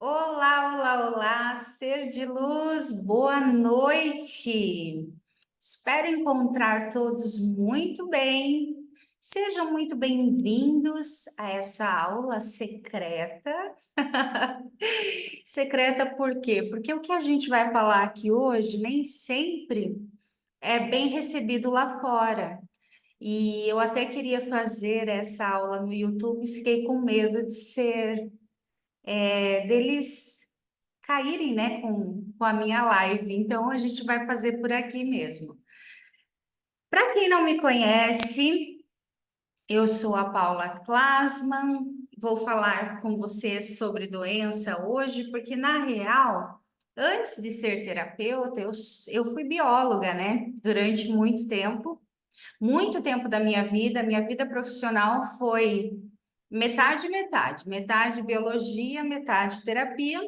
Olá, olá, olá, ser de luz, boa noite. Espero encontrar todos muito bem. Sejam muito bem-vindos a essa aula secreta. Secreta por quê? Porque o que a gente vai falar aqui hoje nem sempre é bem recebido lá fora. E eu até queria fazer essa aula no YouTube, fiquei com medo de ser deles caírem, né, com a minha live. Então, a gente vai fazer por aqui mesmo. Para quem não me conhece, eu sou a Paula Klasman. Vou falar com vocês sobre doença hoje, porque na real, antes de ser terapeuta, eu fui bióloga, né, durante muito tempo da minha vida profissional foi metade, metade, metade biologia, metade terapia.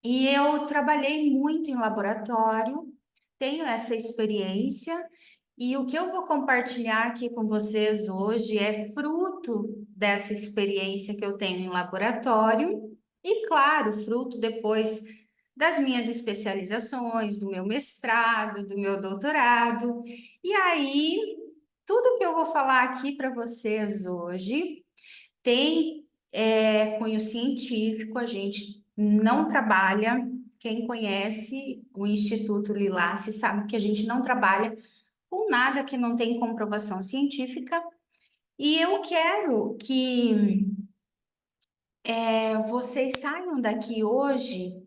E eu trabalhei muito em laboratório, tenho essa experiência, e o que eu vou compartilhar aqui com vocês hoje é fruto dessa experiência que eu tenho em laboratório, e claro, fruto depois das minhas especializações, do meu mestrado, do meu doutorado. E aí, tudo que eu vou falar aqui para vocês hoje tem cunho científico, a gente não trabalha. Quem conhece o Instituto Lilace sabe que a gente não trabalha com nada que não tem comprovação científica. E eu quero que vocês saiam daqui hoje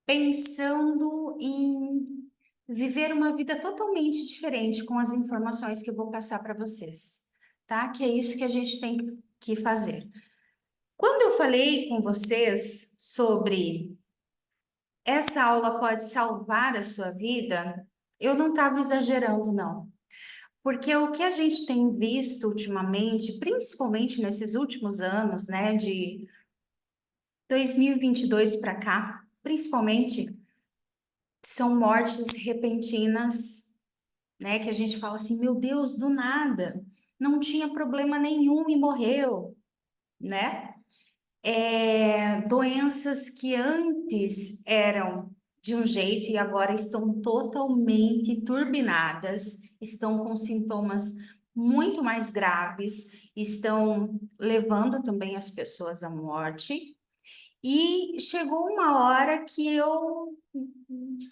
pensando em viver uma vida totalmente diferente com as informações que eu vou passar para vocês, tá? Que é isso que a gente tem que fazer. Quando eu falei com vocês sobre essa aula pode salvar a sua vida, eu não estava exagerando, não. Porque o que a gente tem visto ultimamente, principalmente nesses últimos anos, né, de 2022 para cá, principalmente, são mortes repentinas, né, que a gente fala assim, meu Deus, do nada, não tinha problema nenhum e morreu, né? Doenças que antes eram de um jeito e agora estão totalmente turbinadas, estão com sintomas muito mais graves, estão levando também as pessoas à morte. E chegou uma hora que eu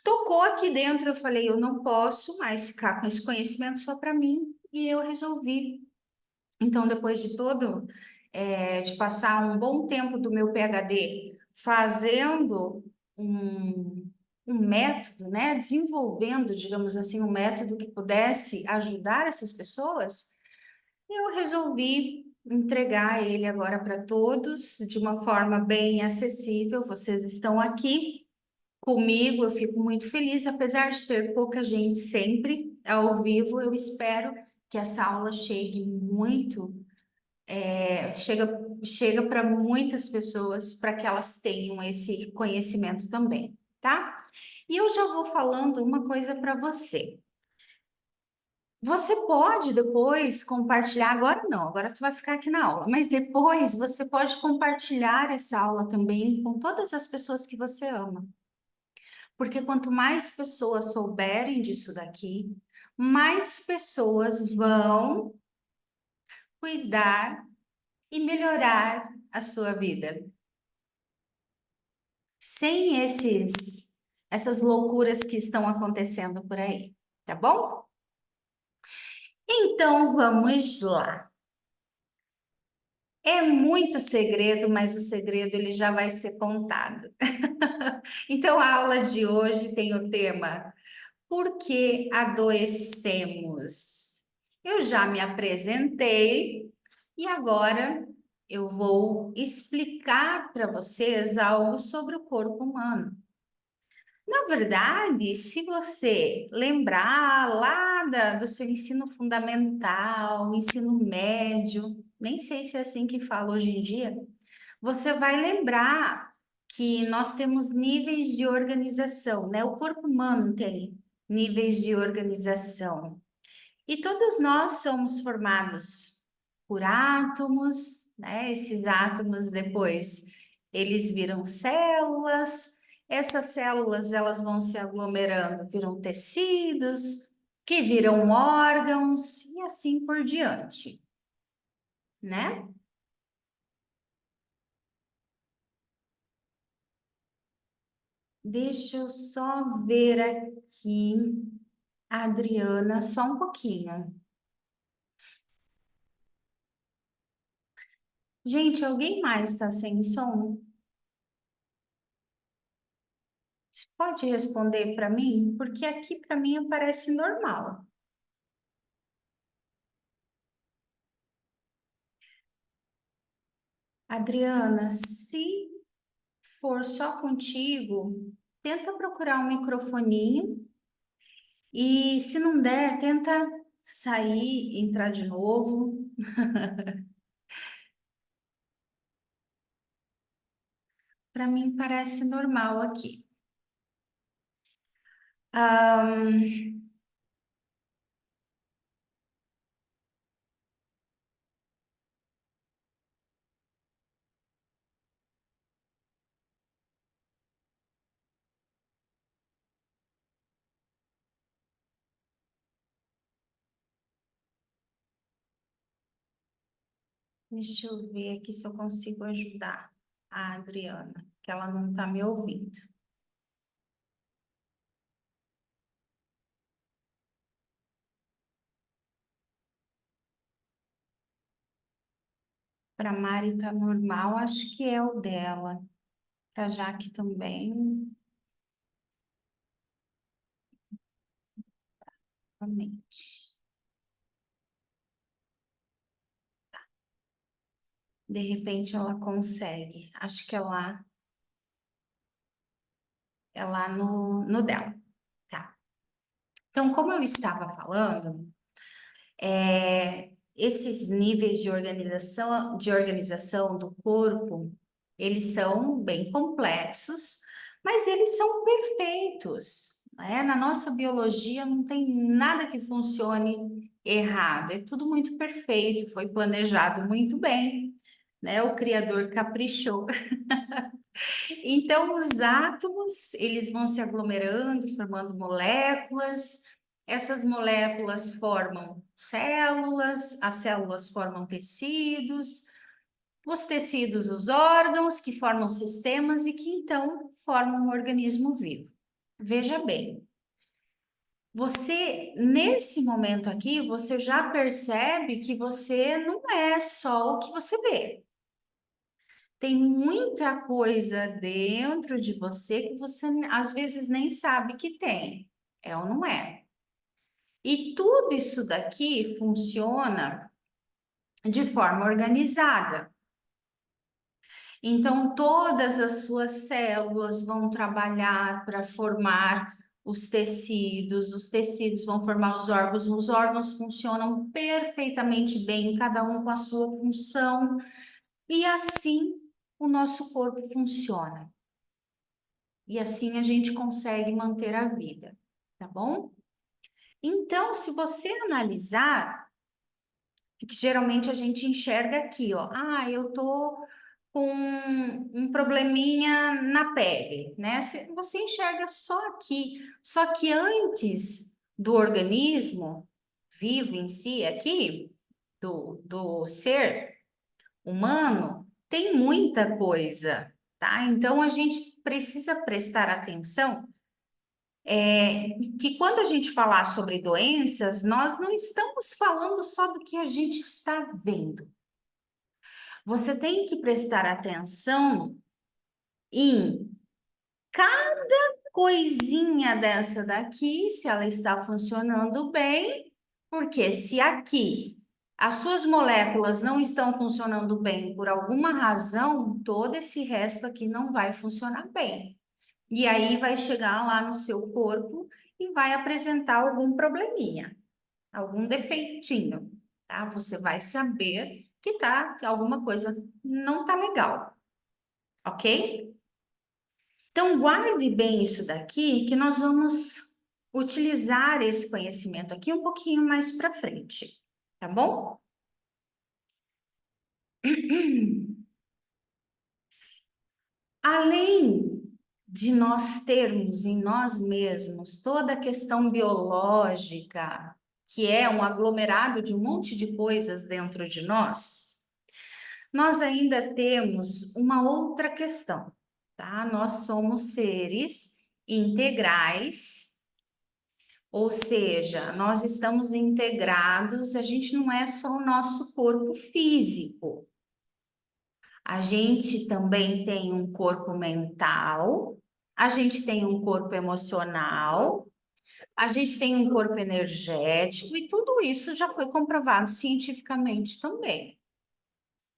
tocou aqui dentro, eu falei, eu não posso mais ficar com esse conhecimento só para mim, e eu resolvi. Então, depois de de passar um bom tempo do meu PhD fazendo um método, né, desenvolvendo, digamos assim, um método que pudesse ajudar essas pessoas, eu resolvi entregar ele agora para todos de uma forma bem acessível. Vocês estão aqui comigo, eu fico muito feliz, apesar de ter pouca gente sempre ao vivo, eu espero que essa aula chegue muito chega para muitas pessoas para que elas tenham esse conhecimento também, tá? E eu já vou falando uma coisa para você. Você pode depois compartilhar, agora não, agora tu vai ficar aqui na aula, mas depois você pode compartilhar essa aula também com todas as pessoas que você ama. Porque quanto mais pessoas souberem disso daqui, mais pessoas vão cuidar e melhorar a sua vida. Sem essas loucuras que estão acontecendo por aí, tá bom? Então vamos lá. É muito segredo, mas o segredo ele já vai ser contado. Então a aula de hoje tem o tema Por que adoecemos? Eu já me apresentei e agora eu vou explicar para vocês algo sobre o corpo humano. Na verdade, se você lembrar do seu ensino fundamental, ensino médio, nem sei se é assim que fala hoje em dia, você vai lembrar que nós temos níveis de organização, né? O corpo humano tem níveis de organização. E todos nós somos formados por átomos, né? Esses átomos depois eles viram células, essas células elas vão se aglomerando, viram tecidos, que viram órgãos e assim por diante, né? Deixa eu só ver aqui, Adriana, só um pouquinho. Gente, alguém mais está sem som? Você pode responder para mim? Porque aqui para mim aparece normal. Adriana, se for só contigo, tenta procurar um microfoninho e se não der, tenta sair, entrar de novo. Para mim parece normal aqui. Deixa eu ver aqui se eu consigo ajudar a Adriana, que ela não está me ouvindo. Para Mari tá normal, acho que é o dela. Para Jaque também, realmente. De repente ela consegue. Acho que é lá no dela. Tá. Então, como eu estava falando, esses níveis de organização do corpo, eles são bem complexos, mas eles são perfeitos, né? Na nossa biologia não tem nada que funcione errado, é tudo muito perfeito, foi planejado muito bem, né? O Criador caprichou. Então, os átomos, eles vão se aglomerando, formando moléculas. Essas moléculas formam células, as células formam tecidos, os tecidos, os órgãos, que formam sistemas e que então formam um organismo vivo. Veja bem, você, nesse momento aqui, você já percebe que você não é só o que você vê. Tem muita coisa dentro de você que você às vezes nem sabe que tem. É ou não é? E tudo isso daqui funciona de forma organizada. Então, todas as suas células vão trabalhar para formar os tecidos vão formar os órgãos funcionam perfeitamente bem, cada um com a sua função, e assim o nosso corpo funciona. E assim a gente consegue manter a vida, tá bom? Então, se você analisar, que geralmente a gente enxerga aqui, ó, eu tô com um probleminha na pele, né? Você enxerga só aqui, só que antes do organismo vivo em si aqui, do ser humano, tem muita coisa, tá? Então a gente precisa prestar atenção que quando a gente falar sobre doenças, nós não estamos falando só do que a gente está vendo. Você tem que prestar atenção em cada coisinha dessa daqui, se ela está funcionando bem, porque se aqui as suas moléculas não estão funcionando bem por alguma razão, todo esse resto aqui não vai funcionar bem. E aí vai chegar lá no seu corpo e vai apresentar algum probleminha, algum defeitinho, tá? Você vai saber que alguma coisa não tá legal, ok? Então guarde bem isso daqui, que nós vamos utilizar esse conhecimento aqui um pouquinho mais para frente, tá bom? Além de nós termos em nós mesmos toda a questão biológica, que é um aglomerado de um monte de coisas dentro de nós ainda temos uma outra questão, tá? Nós somos seres integrais, ou seja, nós estamos integrados, a gente não é só o nosso corpo físico. A gente também tem um corpo mental, a gente tem um corpo emocional, a gente tem um corpo energético, e tudo isso já foi comprovado cientificamente também,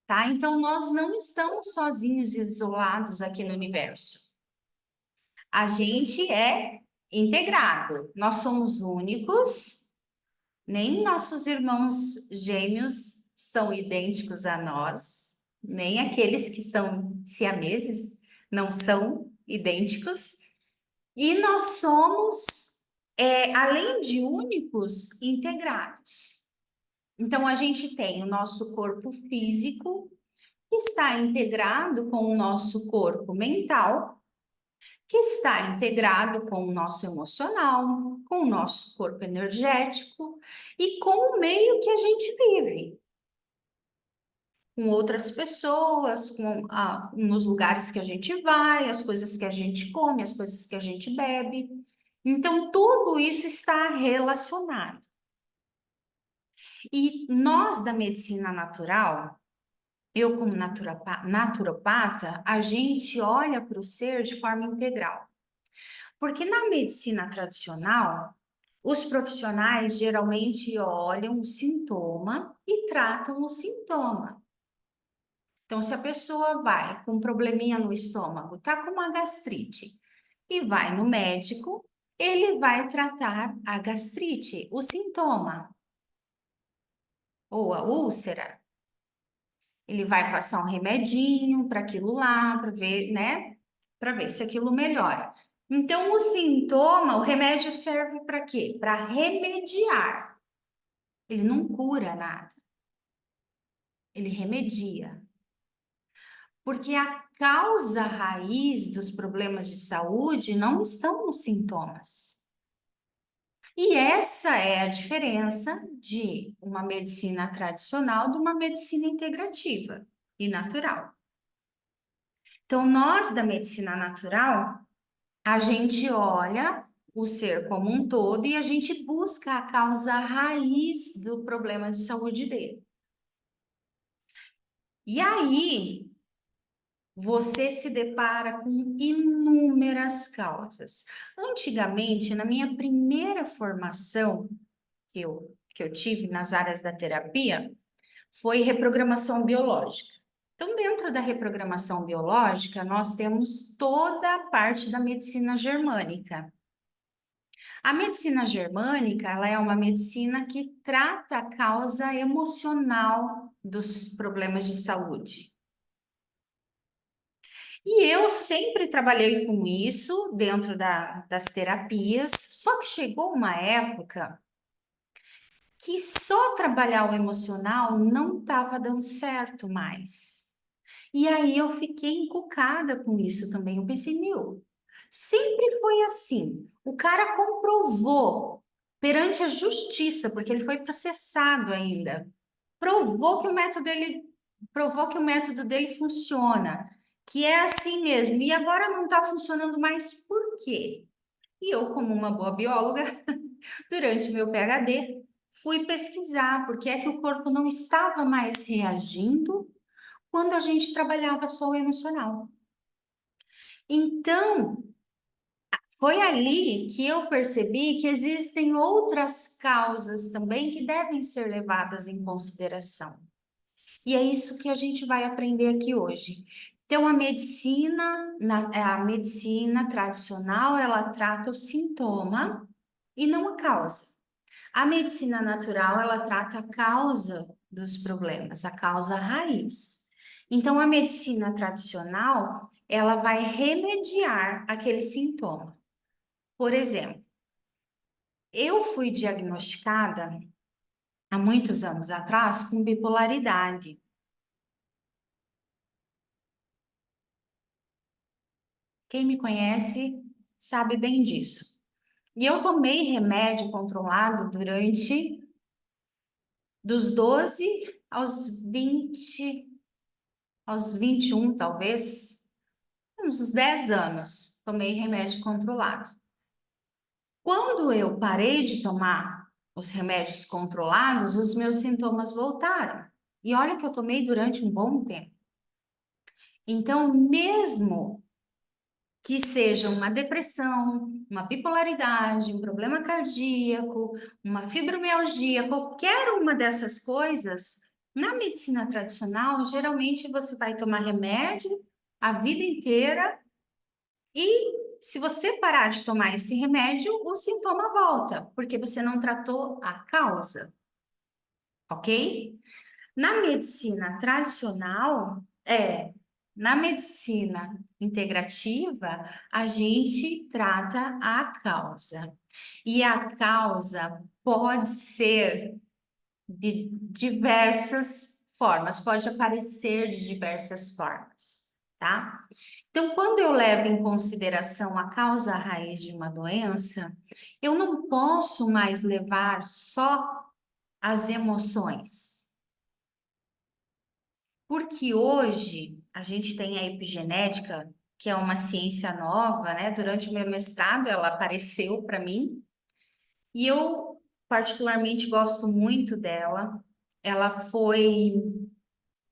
tá? Então, nós não estamos sozinhos e isolados aqui no universo. A gente é integrado, nós somos únicos, nem nossos irmãos gêmeos são idênticos a nós, nem aqueles que são siameses não são idênticos. E nós somos, além de únicos, integrados. Então, a gente tem o nosso corpo físico, que está integrado com o nosso corpo mental, que está integrado com o nosso emocional, com o nosso corpo energético e com o meio que a gente vive, com outras pessoas, nos lugares que a gente vai, as coisas que a gente come, as coisas que a gente bebe. Então, tudo isso está relacionado. E nós da medicina natural, eu como naturopata, a gente olha para o ser de forma integral. Porque na medicina tradicional, os profissionais geralmente olham o sintoma e tratam o sintoma. Então, se a pessoa vai com um probleminha no estômago, tá com uma gastrite, e vai no médico, ele vai tratar a gastrite, o sintoma, ou a úlcera. Ele vai passar um remedinho para aquilo lá, para ver, né? Para ver se aquilo melhora. Então, o sintoma, o remédio serve para quê? Para remediar. Ele não cura nada. Ele remedia. Porque a causa raiz dos problemas de saúde não estão nos sintomas. E essa é a diferença de uma medicina tradicional de uma medicina integrativa e natural. Então, nós da medicina natural, a gente olha o ser como um todo e a gente busca a causa raiz do problema de saúde dele. E aí, você se depara com inúmeras causas. Antigamente, na minha primeira formação que eu tive nas áreas da terapia, foi reprogramação biológica. Então, dentro da reprogramação biológica, nós temos toda a parte da medicina germânica. A medicina germânica, ela é uma medicina que trata a causa emocional dos problemas de saúde. E eu sempre trabalhei com isso dentro das terapias, só que chegou uma época que só trabalhar o emocional não estava dando certo mais. E aí eu fiquei encucada com isso também. Eu pensei, meu, sempre foi assim. O cara comprovou perante a justiça, porque ele foi processado ainda. Provou que o método dele funciona, que é assim mesmo. E agora não está funcionando mais por quê? E eu, como uma boa bióloga, durante o meu PhD, fui pesquisar por que é que o corpo não estava mais reagindo quando a gente trabalhava só o emocional. Então, foi ali que eu percebi que existem outras causas também que devem ser levadas em consideração. E é isso que a gente vai aprender aqui hoje. Então, a medicina tradicional, ela trata o sintoma e não a causa. A medicina natural, ela trata a causa dos problemas, a causa raiz. Então, a medicina tradicional, ela vai remediar aquele sintoma. Por exemplo, eu fui diagnosticada há muitos anos atrás com bipolaridade. Quem me conhece sabe bem disso. E eu tomei remédio controlado durante dos 12 aos 20, aos 21, talvez, uns 10 anos, tomei remédio controlado. Quando eu parei de tomar os remédios controlados, os meus sintomas voltaram. E olha que eu tomei durante um bom tempo. Então, mesmo que seja uma depressão, uma bipolaridade, um problema cardíaco, uma fibromialgia, qualquer uma dessas coisas, na medicina tradicional, geralmente você vai tomar remédio a vida inteira e se você parar de tomar esse remédio, o sintoma volta, porque você não tratou a causa, ok? Na medicina tradicional, na medicina integrativa, a gente trata a causa. E a causa pode ser de diversas formas, pode aparecer de diversas formas, tá? Então, quando eu levo em consideração a causa raiz de uma doença, eu não posso mais levar só as emoções. Porque hoje a gente tem a epigenética, que é uma ciência nova, né? Durante o meu mestrado ela apareceu para mim e eu particularmente gosto muito dela. Ela foi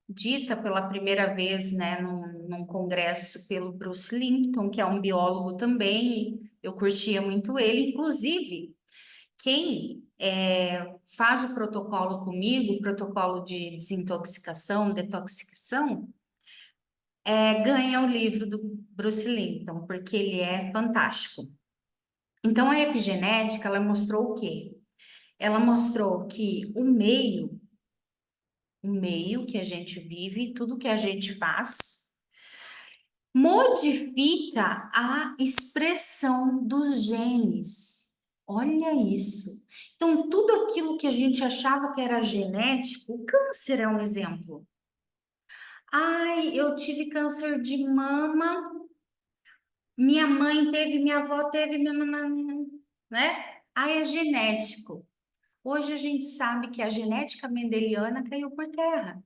dita pela primeira vez, né, num congresso pelo Bruce Lipton, que é um biólogo também. Eu curtia muito ele, inclusive. Quem faz o protocolo comigo, o protocolo de desintoxicação, detoxicação, ganha o livro do Bruce Lipton, porque ele é fantástico. Então, a epigenética, ela mostrou o quê? Ela mostrou que o meio que a gente vive, tudo que a gente faz, modifica a expressão dos genes. Olha isso. Então, tudo aquilo que a gente achava que era genético, o câncer é um exemplo. Ai, eu tive câncer de mama, minha mãe teve, minha avó teve, minha mamãe, né? Ai, é genético. Hoje a gente sabe que a genética mendeliana caiu por terra.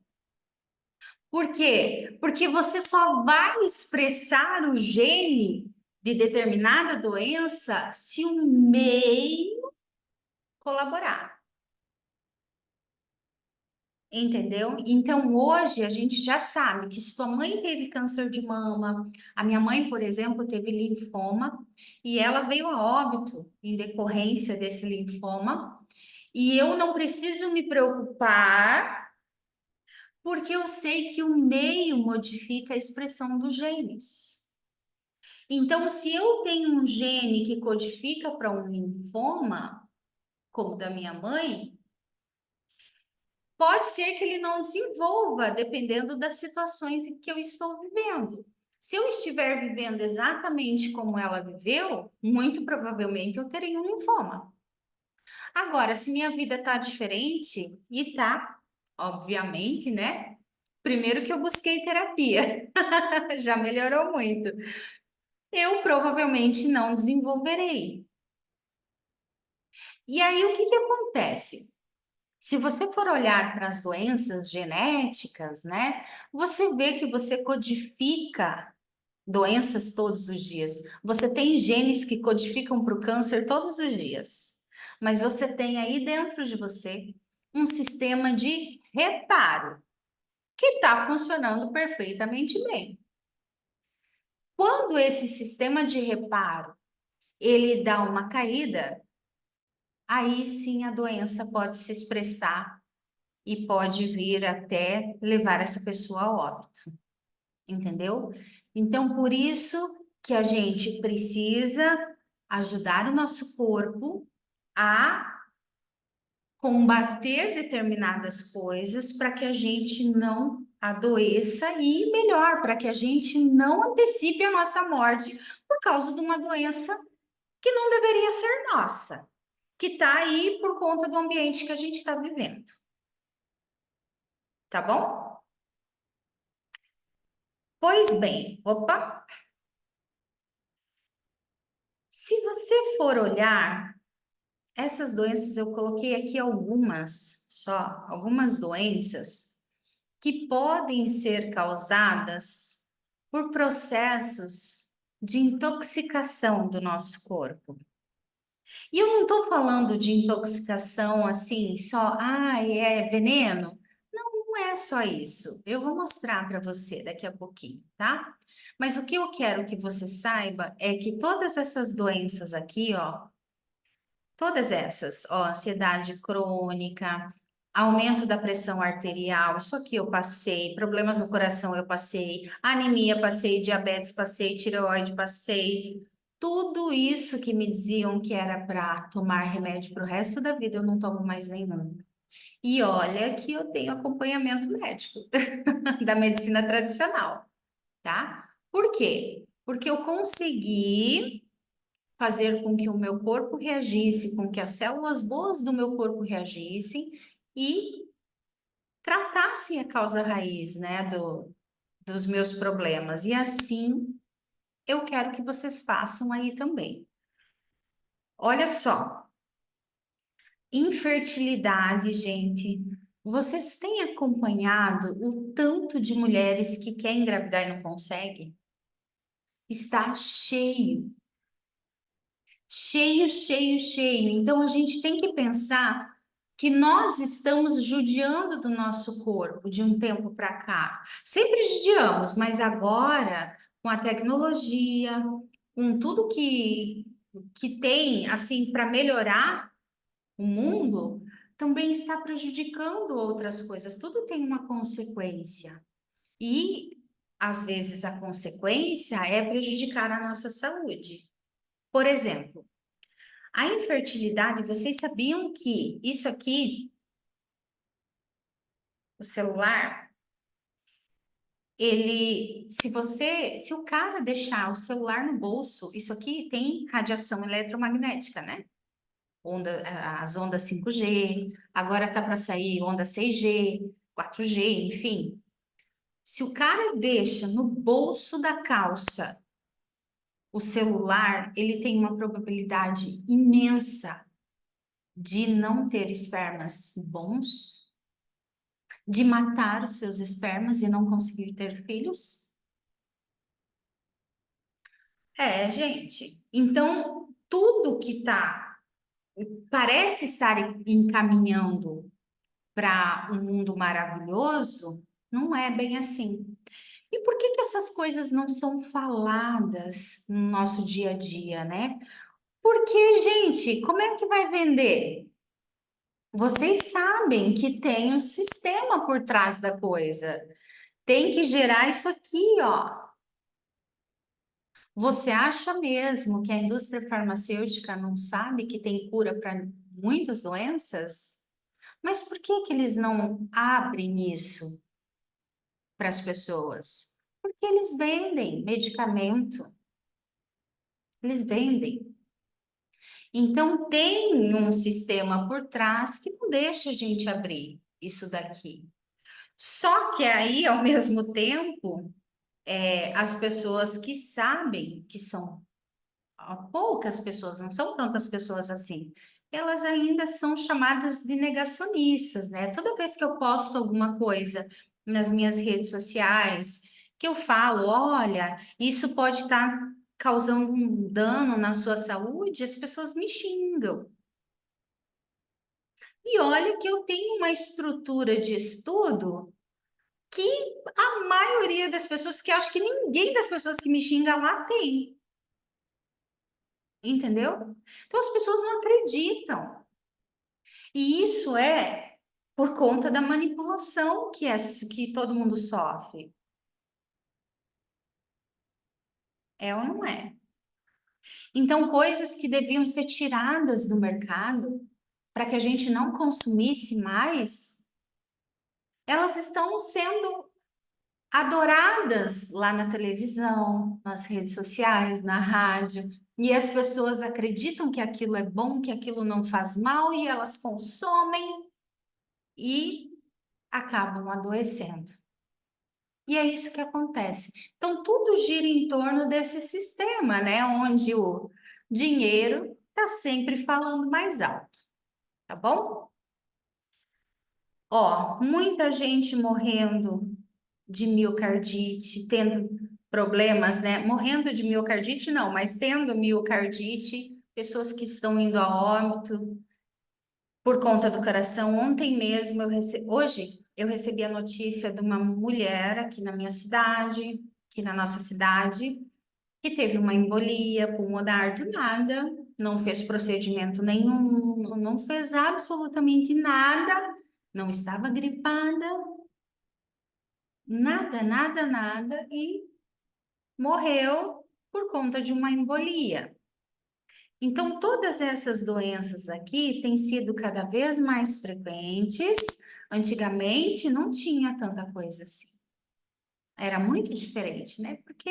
Por quê? Porque você só vai expressar o gene de determinada doença se o meio colaborar. Entendeu? Então, hoje a gente já sabe que se tua mãe teve câncer de mama, a minha mãe, por exemplo, teve linfoma e ela veio a óbito em decorrência desse linfoma, e eu não preciso me preocupar, porque eu sei que o meio modifica a expressão dos genes. Então, se eu tenho um gene que codifica para um linfoma, como o da minha mãe, pode ser que ele não desenvolva, dependendo das situações em que eu estou vivendo. Se eu estiver vivendo exatamente como ela viveu, muito provavelmente eu terei um linfoma. Agora, se minha vida está diferente, e tá, obviamente, né? Primeiro que eu busquei terapia, já melhorou muito. Eu provavelmente não desenvolverei. E aí, o que que acontece? Se você for olhar para as doenças genéticas, né, você vê que você codifica doenças todos os dias. Você tem genes que codificam para o câncer todos os dias. Mas você tem aí dentro de você um sistema de reparo que está funcionando perfeitamente bem. Quando esse sistema de reparo ele dá uma caída, aí sim a doença pode se expressar e pode vir até levar essa pessoa ao óbito, entendeu? Então, por isso que a gente precisa ajudar o nosso corpo a combater determinadas coisas para que a gente não adoeça e melhor, para que a gente não antecipe a nossa morte por causa de uma doença que não deveria ser nossa, que está aí por conta do ambiente que a gente está vivendo. Tá bom? Pois bem, opa, Se você for olhar, essas doenças, eu coloquei aqui algumas só, algumas doenças que podem ser causadas por processos de intoxicação do nosso corpo. E eu não estou falando de intoxicação assim, só, é veneno. Não é só isso. Eu vou mostrar para você daqui a pouquinho, tá? Mas o que eu quero que você saiba é que todas essas doenças aqui, ó, todas essas, ó, ansiedade crônica, aumento da pressão arterial, isso aqui eu passei, problemas no coração eu passei, anemia passei, diabetes passei, tireoide passei, tudo isso que me diziam que era para tomar remédio para o resto da vida, eu não tomo mais nenhum. E olha que eu tenho acompanhamento médico da medicina tradicional, tá? Por quê? Porque eu consegui fazer com que o meu corpo reagisse, com que as células boas do meu corpo reagissem e tratassem a causa raiz, né, dos meus problemas. E assim eu quero que vocês façam aí também. Olha só, infertilidade, gente. Vocês têm acompanhado o tanto de mulheres que querem engravidar e não conseguem? Está cheio. Cheio, cheio, cheio. Então a gente tem que pensar que nós estamos judiando do nosso corpo de um tempo para cá. Sempre judiamos, mas agora, com a tecnologia, com tudo que tem assim para melhorar o mundo, também está prejudicando outras coisas. Tudo tem uma consequência. E às vezes a consequência é prejudicar a nossa saúde. Por exemplo, a infertilidade, vocês sabiam que isso aqui, o celular, se o cara deixar o celular no bolso, isso aqui tem radiação eletromagnética, né? As ondas 5G, agora tá para sair onda 6G, 4G, enfim. Se o cara deixa no bolso da calça o celular, ele tem uma probabilidade imensa de não ter espermas bons, de matar os seus espermas e não conseguir ter filhos? É, gente. Então, tudo que parece estar encaminhando para um mundo maravilhoso, não é bem assim. E por que que essas coisas não são faladas no nosso dia a dia, né? Porque, gente, como é que vai vender? Vocês sabem que tem um sistema por trás da coisa. Tem que gerar isso aqui, ó. Você acha mesmo que a indústria farmacêutica não sabe que tem cura para muitas doenças? Mas por que que eles não abrem isso para as pessoas? Porque eles vendem medicamento, eles vendem. Então tem um sistema por trás que não deixa a gente abrir isso daqui. Só que aí, ao mesmo tempo, as pessoas que sabem que são poucas pessoas, não são tantas pessoas assim, elas ainda são chamadas de negacionistas, né? Toda vez que eu posto alguma coisa nas minhas redes sociais, que eu falo, olha, isso pode estar causando um dano na sua saúde, as pessoas me xingam. E olha que eu tenho uma estrutura de estudo que a maioria das pessoas, que acho que ninguém das pessoas que me xinga lá tem. Entendeu? Então as pessoas não acreditam. E isso é por conta da manipulação que todo mundo sofre. É ou não é? Então, coisas que deviam ser tiradas do mercado para que a gente não consumisse mais, elas estão sendo adoradas lá na televisão, nas redes sociais, na rádio, e as pessoas acreditam que aquilo é bom, que aquilo não faz mal, e elas consomem e acabam adoecendo. E é isso que acontece. Então, tudo gira em torno desse sistema, né? Onde dinheiro está sempre falando mais alto, tá bom? Ó, muita gente morrendo de miocardite, tendo problemas, né? Morrendo de miocardite, não, mas tendo miocardite, pessoas que estão indo a óbito por conta do coração. Ontem mesmo, hoje, eu recebi a notícia de uma mulher aqui na minha cidade, aqui na nossa cidade, que teve uma embolia pulmonar do nada, não fez procedimento nenhum, não fez absolutamente nada, não estava gripada, nada, nada, nada, e morreu por conta de uma embolia. Então, todas essas doenças aqui têm sido cada vez mais frequentes. Antigamente não tinha tanta coisa assim. Era muito diferente, né? Porque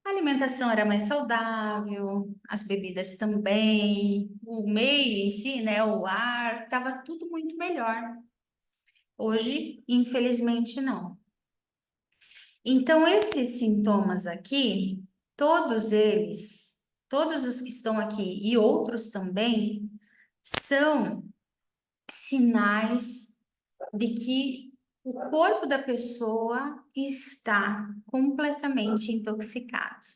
a alimentação era mais saudável, as bebidas também, o meio em si, né? O ar, estava tudo muito melhor. Hoje, infelizmente, não. Então, esses sintomas aqui, todos eles, todos os que estão aqui e outros também, são sinais de que o corpo da pessoa está completamente intoxicado.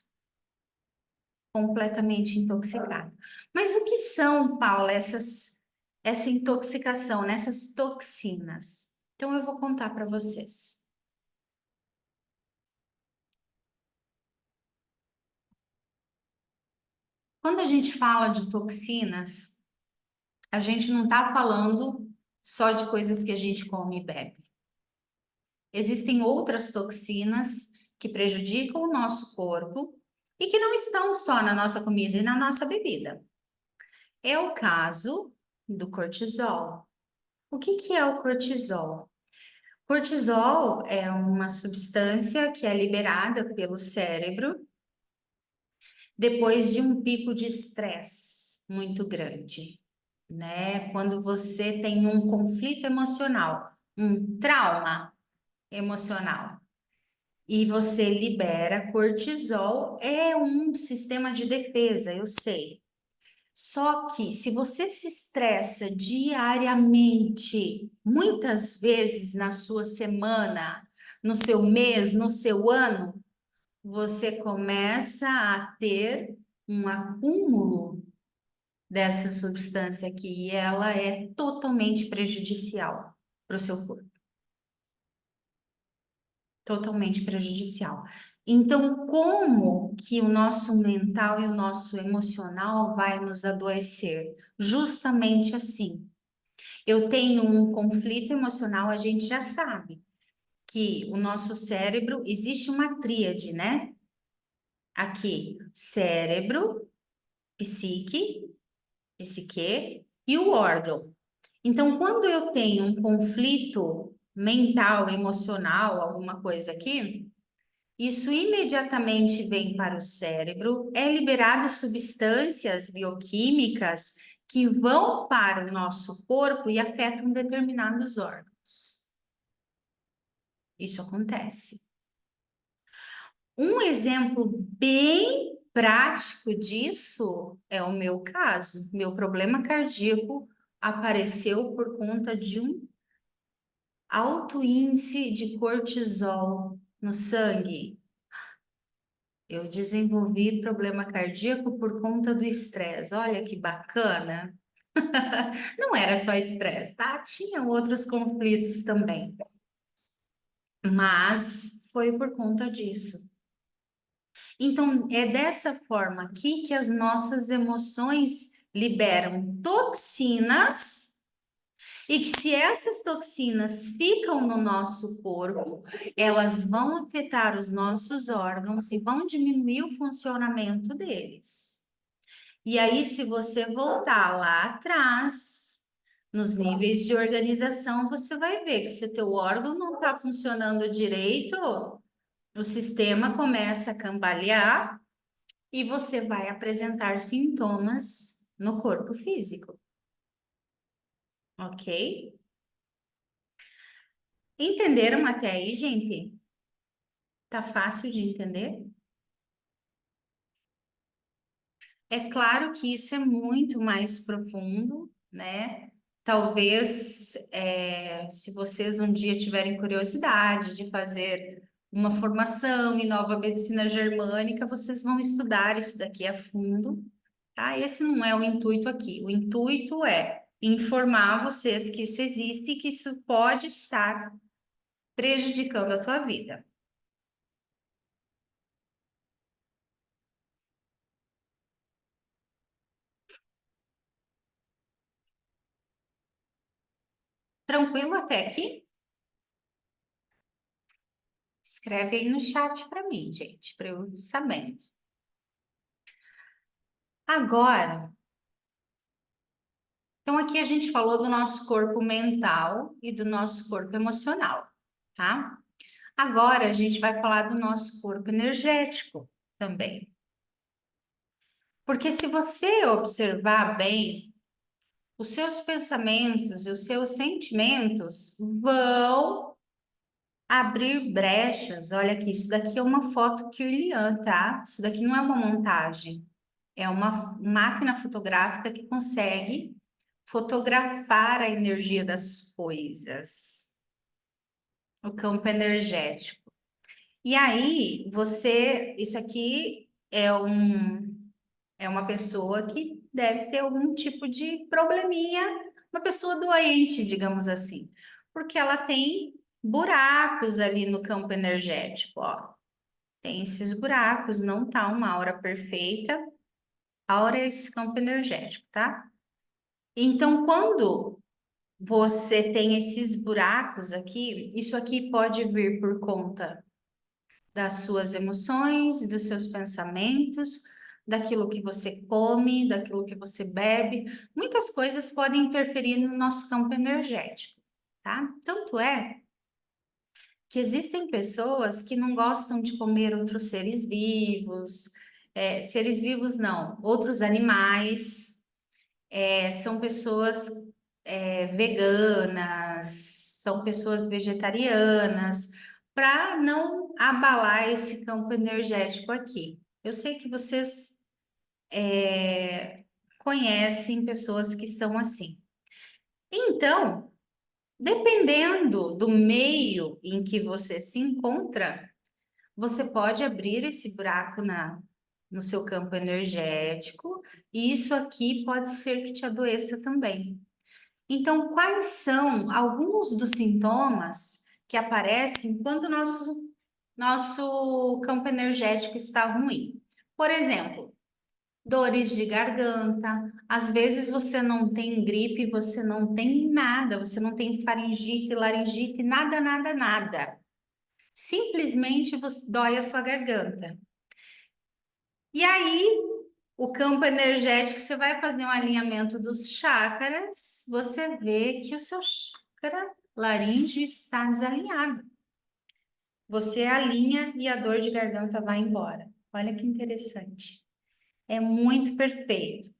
Completamente intoxicado. Mas o que são, Paula, essa intoxicação, nessas toxinas? Então, eu vou contar para vocês. Quando a gente fala de toxinas, a gente não está falando só de coisas que a gente come e bebe. Existem outras toxinas que prejudicam o nosso corpo e que não estão só na nossa comida e na nossa bebida. É o caso do cortisol. O que que é o cortisol? Cortisol é uma substância que é liberada pelo cérebro depois de um pico de estresse muito grande, né? Quando você tem um conflito emocional, um trauma emocional, e você libera cortisol, é um sistema de defesa, eu sei. Só que se você se estressa diariamente, muitas vezes na sua semana, no seu mês, no seu ano, você começa a ter um acúmulo dessa substância aqui e ela é totalmente prejudicial para o seu corpo. Totalmente prejudicial. Então, como que o nosso mental e o nosso emocional vai nos adoecer? Justamente assim. Eu tenho um conflito emocional, a gente já sabe que o nosso cérebro existe uma tríade, né? Aqui, cérebro, psique, psique e o órgão. Então, quando eu tenho um conflito mental, emocional, alguma coisa aqui, isso imediatamente vem para o cérebro, é liberado substâncias bioquímicas que vão para o nosso corpo e afetam determinados órgãos. Isso acontece. Um exemplo bem prático disso é o meu caso. Meu problema cardíaco apareceu por conta de um alto índice de cortisol no sangue. Eu desenvolvi problema cardíaco por conta do estresse. Olha que bacana. Não era só estresse, tá? Tinha outros conflitos também, mas foi por conta disso. Então, é dessa forma aqui que as nossas emoções liberam toxinas e que se essas toxinas ficam no nosso corpo, elas vão afetar os nossos órgãos e vão diminuir o funcionamento deles. E aí, se você voltar lá atrás, nos níveis de organização, você vai ver que se o teu órgão não está funcionando direito, o sistema começa a cambalear e você vai apresentar sintomas no corpo físico, ok? Entenderam até aí, gente? Tá fácil de entender? É claro que isso é muito mais profundo, né? Talvez, se vocês um dia tiverem curiosidade de fazer uma formação em nova medicina germânica, vocês vão estudar isso daqui a fundo, tá? Esse não é o intuito aqui. O intuito é informar vocês que isso existe e que isso pode estar prejudicando a tua vida. Tranquilo até aqui? Escreve aí no chat para mim, gente, para eu ir sabendo. Agora, então aqui a gente falou do nosso corpo mental e do nosso corpo emocional, tá? Agora a gente vai falar do nosso corpo energético também. Porque se você observar bem, os seus pensamentos e os seus sentimentos vão abrir brechas. Olha aqui, isso daqui é uma foto Kirlian, tá? Isso daqui não é uma montagem. É uma máquina fotográfica que consegue fotografar a energia das coisas, o campo energético. E aí, isso aqui é uma pessoa que deve ter algum tipo de probleminha, uma pessoa doente, digamos assim, porque ela tem buracos ali no campo energético, ó. Tem esses buracos, não tá uma aura perfeita. A aura é esse campo energético, tá? Então, quando você tem esses buracos aqui, isso aqui pode vir por conta das suas emoções, dos seus pensamentos, daquilo que você come, daquilo que você bebe. Muitas coisas podem interferir no nosso campo energético, tá? Tanto é que existem pessoas que não gostam de comer outros seres vivos, seres vivos não, outros animais, são pessoas veganas, são pessoas vegetarianas, para não abalar esse campo energético aqui. Eu sei que vocês conhecem pessoas que são assim. Então, dependendo do meio em que você se encontra, você pode abrir esse buraco no seu campo energético, e isso aqui pode ser que te adoeça também. Então, quais são alguns dos sintomas que aparecem quando o nosso campo energético está ruim? Por exemplo, dores de garganta. Às vezes você não tem gripe, você não tem nada, você não tem faringite, laringite, nada, nada, nada. Simplesmente dói a sua garganta. E aí, o campo energético, você vai fazer um alinhamento dos chakras, você vê que o seu chakra laríngeo está desalinhado. Você alinha e a dor de garganta vai embora. Olha que interessante. É muito perfeito.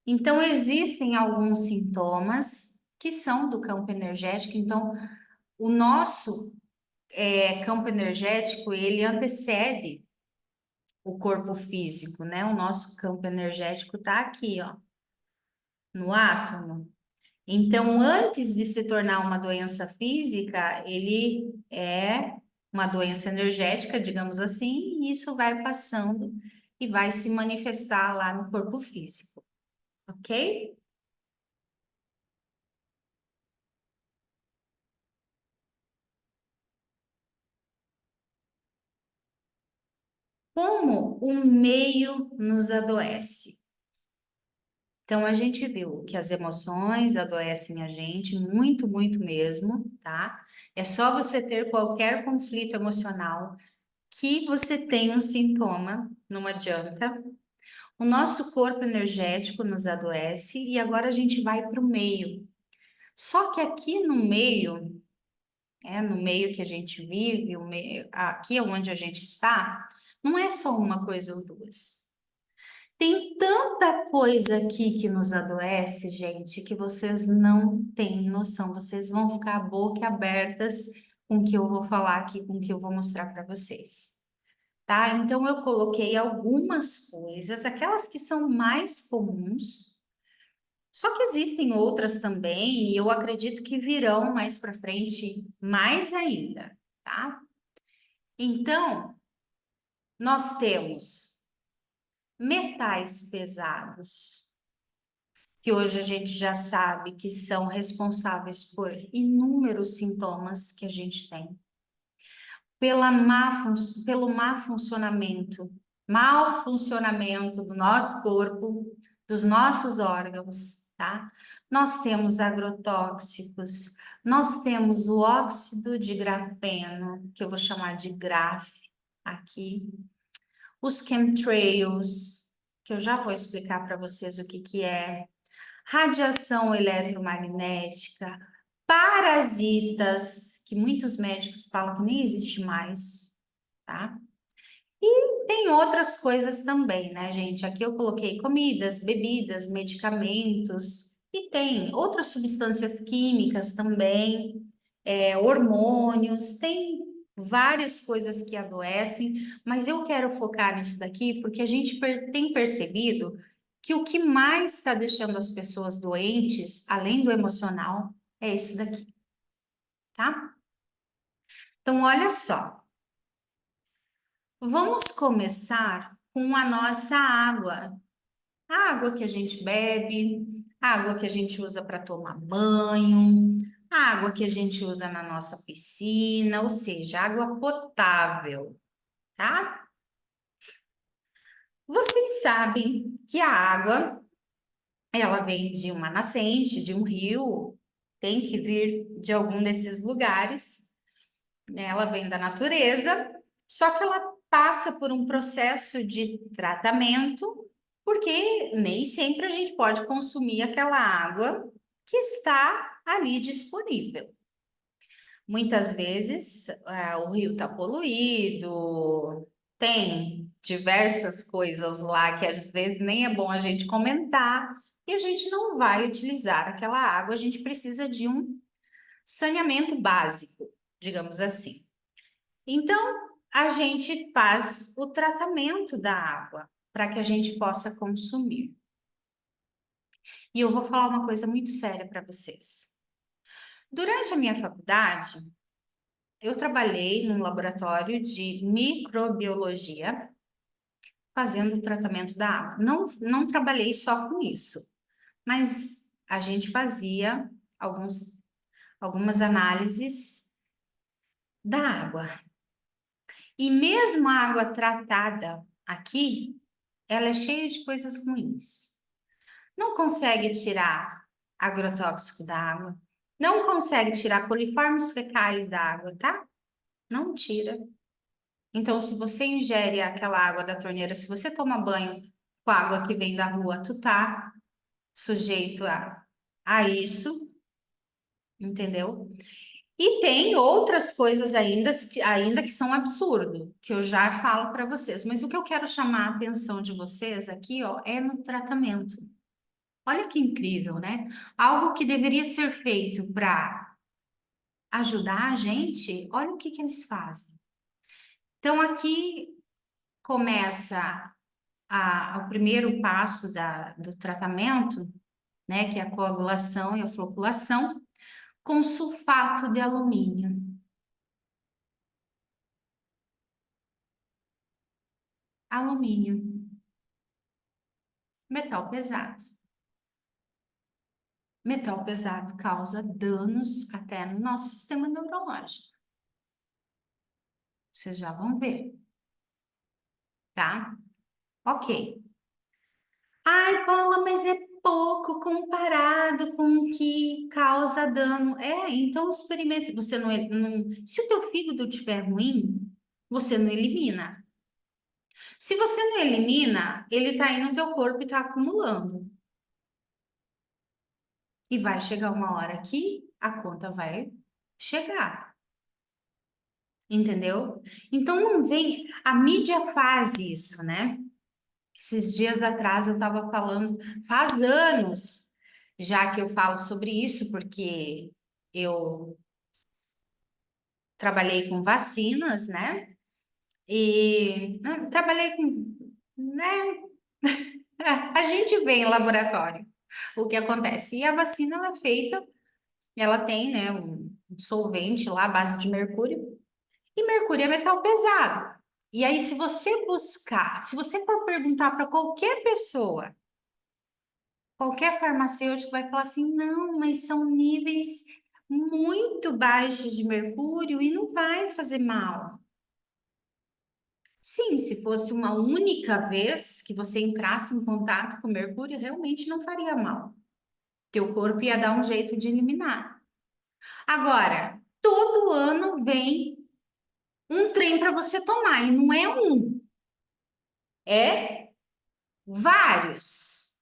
Então, existem alguns sintomas que são do campo energético. Então, o nosso campo energético, ele antecede o corpo físico, né? O nosso campo energético está aqui, ó, no átomo. Então, antes de se tornar uma doença física, ele é uma doença energética, digamos assim, e isso vai passando e vai se manifestar lá no corpo físico, ok? Como o meio nos adoece? Então, a gente viu que as emoções adoecem a gente muito, muito mesmo, tá? É só você ter qualquer conflito emocional que você tem um sintoma, não adianta. O nosso corpo energético nos adoece e agora a gente vai para o meio. Só que aqui no meio, no meio que a gente vive, aqui é onde a gente está, não é só uma coisa ou duas. Tem tanta coisa aqui que nos adoece, gente, que vocês não têm noção. Vocês vão ficar boca abertas com o que eu vou falar aqui, com o que eu vou mostrar para vocês. tá? Então, eu coloquei algumas coisas, aquelas que são mais comuns, só que existem outras também, e eu acredito que virão mais para frente mais ainda, tá? Então, nós temos metais pesados, que hoje a gente já sabe que são responsáveis por inúmeros sintomas que a gente tem, pelo mau funcionamento do nosso corpo, dos nossos órgãos, tá? Nós temos agrotóxicos, nós temos o óxido de grafeno, que eu vou chamar de graf aqui, os chemtrails, que eu já vou explicar para vocês o que que é, radiação eletromagnética, parasitas, que muitos médicos falam que nem existe mais, tá? E tem outras coisas também, né, gente? Aqui eu coloquei comidas, bebidas, medicamentos, e tem outras substâncias químicas também, hormônios, tem várias coisas que adoecem, mas eu quero focar nisso daqui porque a gente tem percebido que o que mais está deixando as pessoas doentes, além do emocional, é isso daqui, tá? Então, olha só. Vamos começar com a nossa água. A água que a gente bebe, a água que a gente usa para tomar banho, a água que a gente usa na nossa piscina, ou seja, água potável, tá? Vocês sabem que a água, ela vem de uma nascente, de um rio, tem que vir de algum desses lugares, né? Ela vem da natureza, só que ela passa por um processo de tratamento, porque nem sempre a gente pode consumir aquela água que está ali disponível. Muitas vezes, o rio está poluído, tem diversas coisas lá que às vezes nem é bom a gente comentar, e a gente não vai utilizar aquela água, a gente precisa de um saneamento básico, digamos assim. Então, a gente faz o tratamento da água para que a gente possa consumir. E eu vou falar uma coisa muito séria para vocês. Durante a minha faculdade, eu trabalhei num laboratório de microbiologia, fazendo o tratamento da água. Não trabalhei só com isso, mas a gente fazia algumas análises da água. E mesmo a água tratada aqui, ela é cheia de coisas ruins. Não consegue tirar agrotóxico da água, não consegue tirar coliformes fecais da água, tá? Não tira. Então, se você ingere aquela água da torneira, se você toma banho com a água que vem da rua, tu tá sujeito a isso, entendeu? E tem outras coisas ainda que são absurdo, que eu já falo para vocês. Mas o que eu quero chamar a atenção de vocês aqui, ó, é no tratamento. Olha que incrível, né? Algo que deveria ser feito para ajudar a gente, olha o que que eles fazem. Então, aqui começa o primeiro passo do tratamento, né, que é a coagulação e a floculação, com sulfato de alumínio. Alumínio, metal pesado. Metal pesado causa danos até no nosso sistema neurológico. Vocês já vão ver, tá? Ok. Ai, Paula, mas é pouco comparado com o que causa dano. Então experimente. Você se o teu fígado estiver ruim, você não elimina. Se você não elimina, ele está aí no teu corpo e está acumulando. E vai chegar uma hora que a conta vai chegar. Entendeu? Então não vem. A mídia faz isso, né? Esses dias atrás eu estava falando, faz anos já que eu falo sobre isso, porque eu trabalhei com vacinas, né? E trabalhei com, né? A gente vê em laboratório o que acontece. E a vacina ela é feita, ela tem, né, um solvente lá à base de mercúrio, e mercúrio é metal pesado. E aí, se você buscar, se você for perguntar para qualquer pessoa, qualquer farmacêutico vai falar assim: não, mas são níveis muito baixos de mercúrio e não vai fazer mal. Sim, se fosse uma única vez que você entrasse em contato com mercúrio, realmente não faria mal. Teu corpo ia dar um jeito de eliminar. Agora, todo ano vem um trem para você tomar, e não é um, é vários.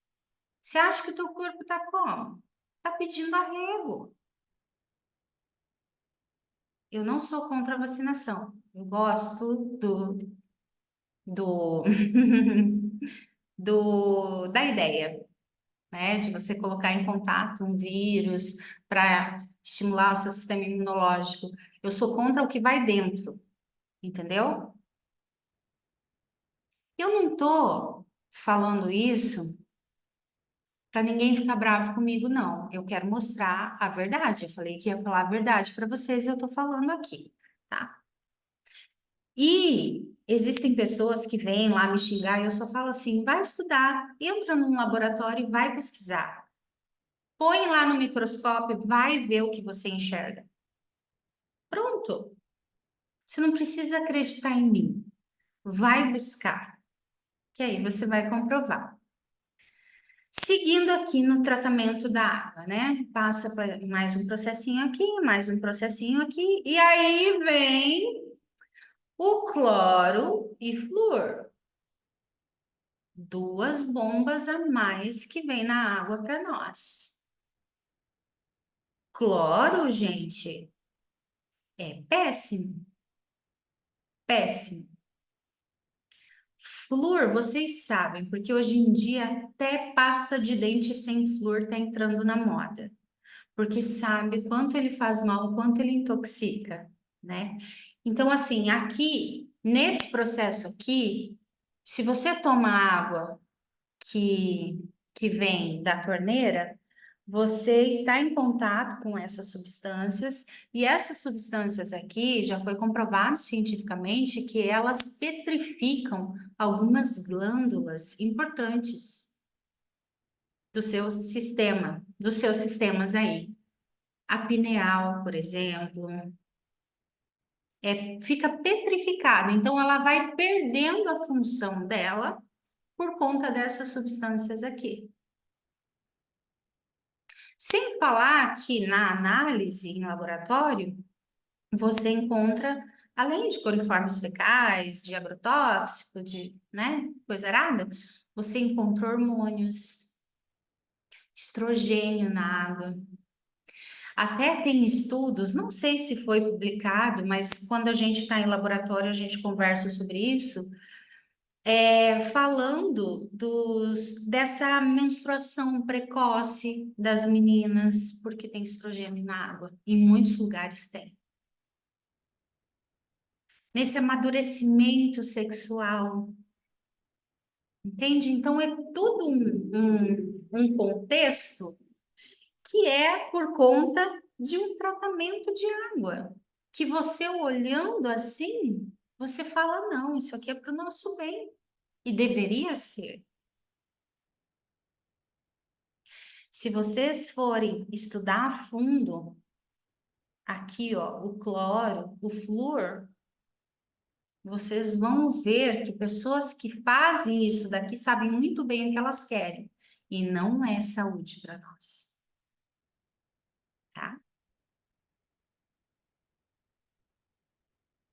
Você acha que o teu corpo tá como? Tá pedindo arrego. Eu não sou contra a vacinação. Eu gosto do, da ideia, né? De você colocar em contato um vírus para estimular o seu sistema imunológico. Eu sou contra o que vai dentro, entendeu? Eu não tô falando isso para ninguém ficar bravo comigo, não. Eu quero mostrar a verdade. Eu falei que ia falar a verdade para vocês e eu tô falando aqui, tá? E existem pessoas que vêm lá me xingar e eu só falo assim: vai estudar, entra num laboratório e vai pesquisar. Põe lá no microscópio, vai ver o que você enxerga. Pronto. Você não precisa acreditar em mim. Vai buscar, que aí você vai comprovar. Seguindo aqui no tratamento da água, né? Passa para mais um processinho aqui, mais um processinho aqui, e aí vem o cloro e flúor. Duas bombas a mais que vem na água para nós. Cloro, gente, é péssimo, péssimo. Flúor, vocês sabem, porque hoje em dia até pasta de dente sem flúor está entrando na moda, porque sabe quanto ele faz mal, quanto ele intoxica, né? Então, assim, aqui, nesse processo aqui, se você toma água que, que vem da torneira, você está em contato com essas substâncias, e essas substâncias aqui já foi comprovado cientificamente que elas petrificam algumas glândulas importantes do seu sistema, dos seus sistemas aí. A pineal, por exemplo, fica petrificada, então ela vai perdendo a função dela por conta dessas substâncias aqui. Sem falar que na análise em laboratório, você encontra, além de coliformes fecais, de agrotóxico, de, né, coisa arada, você encontra hormônios, estrogênio na água. Até tem estudos, não sei se foi publicado, mas quando a gente está em laboratório, a gente conversa sobre isso, falando dessa menstruação precoce das meninas, porque tem estrogênio na água. Em muitos lugares tem. Nesse amadurecimento sexual, entende? Então, é tudo um contexto que é por conta de um tratamento de água. Que você olhando assim, você fala: não, isso aqui é para o nosso bem. E deveria ser. Se vocês forem estudar a fundo, aqui, ó, o cloro, o flúor, vocês vão ver que pessoas que fazem isso daqui sabem muito bem o que elas querem. E não é saúde para nós, tá?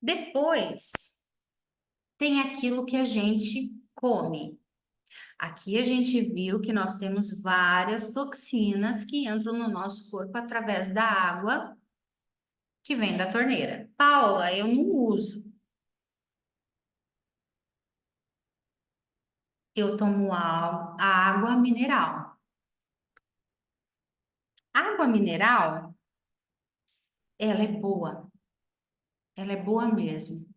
Depois, tem aquilo que a gente come. Aqui a gente viu que nós temos várias toxinas que entram no nosso corpo através da água que vem da torneira. Paula, eu não uso. Eu tomo a água mineral. Água mineral, ela é boa. Ela é boa mesmo.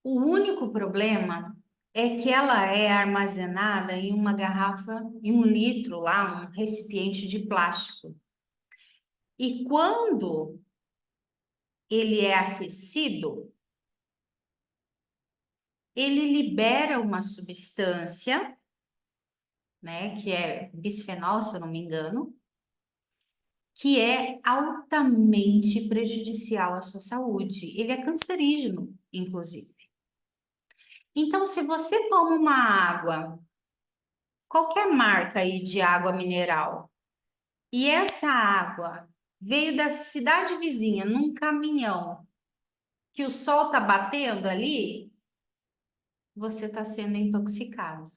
O único problema é que ela é armazenada em uma garrafa, em 1 litro lá, um recipiente de plástico. E quando ele é aquecido, ele libera uma substância, né, que é bisfenol, se eu não me engano, que é altamente prejudicial à sua saúde. Ele é cancerígeno, inclusive. Então, se você toma uma água, qualquer marca aí de água mineral, e essa água veio da cidade vizinha num caminhão que o sol tá batendo ali, você está sendo intoxicado,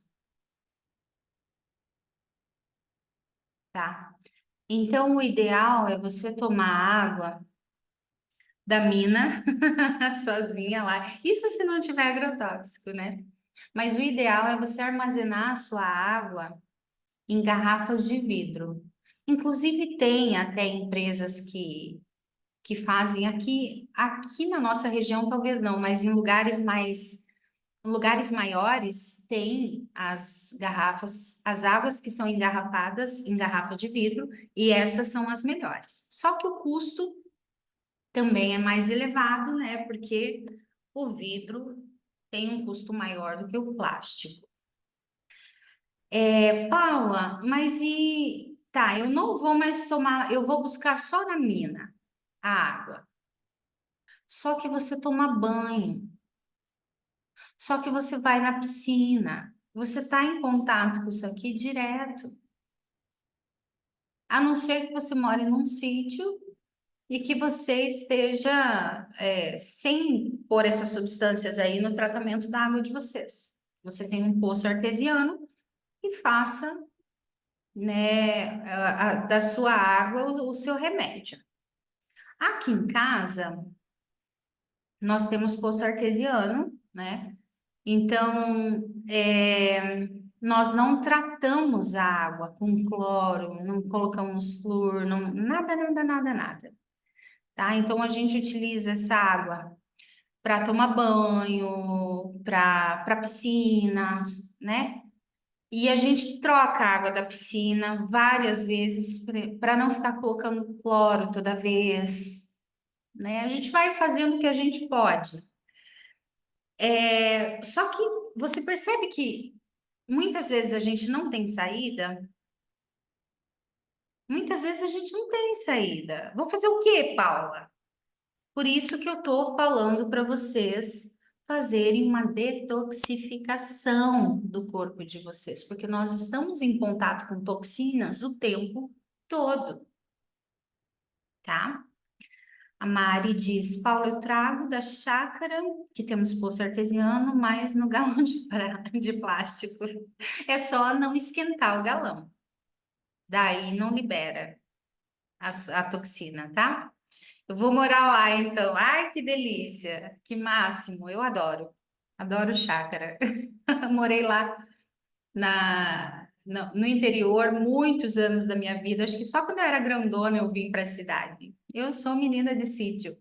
tá? Então, o ideal é você tomar água da mina sozinha lá. Isso se não tiver agrotóxico, né? Mas o ideal é você armazenar a sua água em garrafas de vidro. Inclusive, tem até empresas que fazem aqui na nossa região, talvez não, mas em lugares maiores, tem as garrafas, as águas que são engarrafadas em garrafa de vidro, e essas são as melhores. Só que o custo também é mais elevado, né? Porque o vidro tem um custo maior do que o plástico. Paula, mas e tá, eu não vou mais tomar, eu vou buscar só na mina a água. Só que você toma banho, só que você vai na piscina, você está em contato com isso aqui direto. A não ser que você more num sítio e que você esteja sem pôr essas substâncias aí no tratamento da água de vocês. Você tem um poço artesiano e faça, né, da sua água o seu remédio. Aqui em casa, nós temos poço artesiano, né? Então, nós não tratamos a água com cloro, não colocamos flúor, não, nada, nada, nada, nada, tá? Então, a gente utiliza essa água para tomar banho, para piscina, né? E a gente troca a água da piscina várias vezes para não ficar colocando cloro toda vez, né? A gente vai fazendo o que a gente pode. Só que você percebe que muitas vezes a gente não tem saída? Muitas vezes a gente não tem saída. Vou fazer o quê, Paula? Por isso que eu estou falando para vocês fazerem uma detoxificação do corpo de vocês, porque nós estamos em contato com toxinas o tempo todo, tá? A Mari diz: Paula, eu trago da chácara, que temos poço artesiano, mas no galão de plástico. É só não esquentar o galão. Daí não libera a toxina, tá? Eu vou morar lá, então. Ai, que delícia, que máximo, eu adoro. Adoro chácara. Morei lá no interior muitos anos da minha vida. Acho que só quando eu era grandona eu vim para a cidade. Eu sou menina de sítio.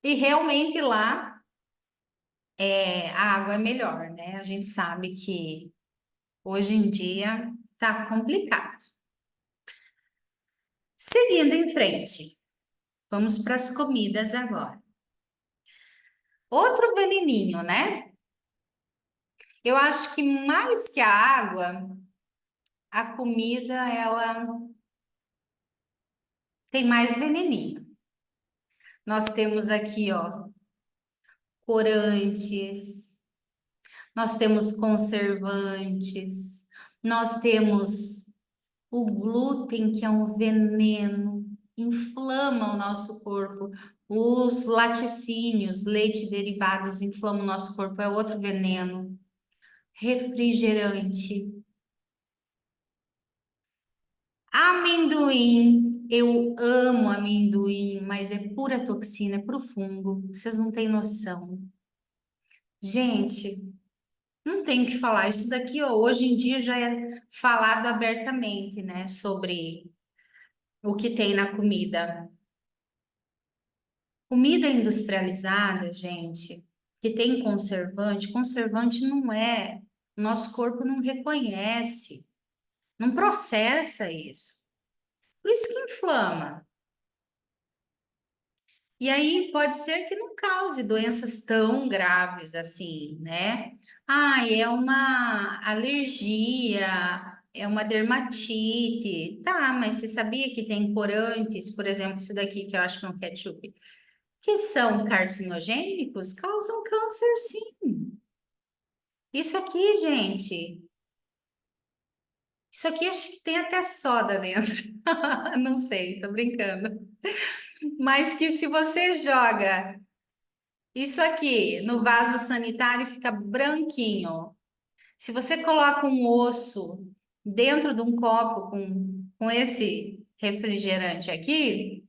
E realmente lá a água é melhor, né? A gente sabe que hoje em dia tá complicado. Seguindo em frente, vamos para as comidas agora. Outro veneninho, né? Eu acho que mais que a água, a comida ela tem mais veneninho. Nós temos aqui, ó, corantes, nós temos conservantes, nós temos o glúten, que é um veneno, inflama o nosso corpo. Os laticínios, leite derivados, inflamam o nosso corpo, é outro veneno. Refrigerante. Amendoim, eu amo amendoim, mas é pura toxina, é puro fungo. Vocês não têm noção. Gente, não tem o que falar. Isso daqui, ó, hoje em dia já é falado abertamente, né, sobre o que tem na comida. Comida industrializada, gente, que tem conservante, conservante não é, nosso corpo não reconhece, não processa isso. Por isso que inflama. E aí pode ser que não cause doenças tão graves assim, né? Ah, é uma alergia, é uma dermatite. Tá, mas você sabia que tem corantes, por exemplo, isso daqui que eu acho que é um ketchup, que são carcinogênicos, causam câncer, sim. Isso aqui, gente, isso aqui acho que tem até soda dentro. Não sei, tô brincando. Mas que se você joga isso aqui no vaso sanitário fica branquinho. Se você coloca um osso dentro de um copo com esse refrigerante aqui,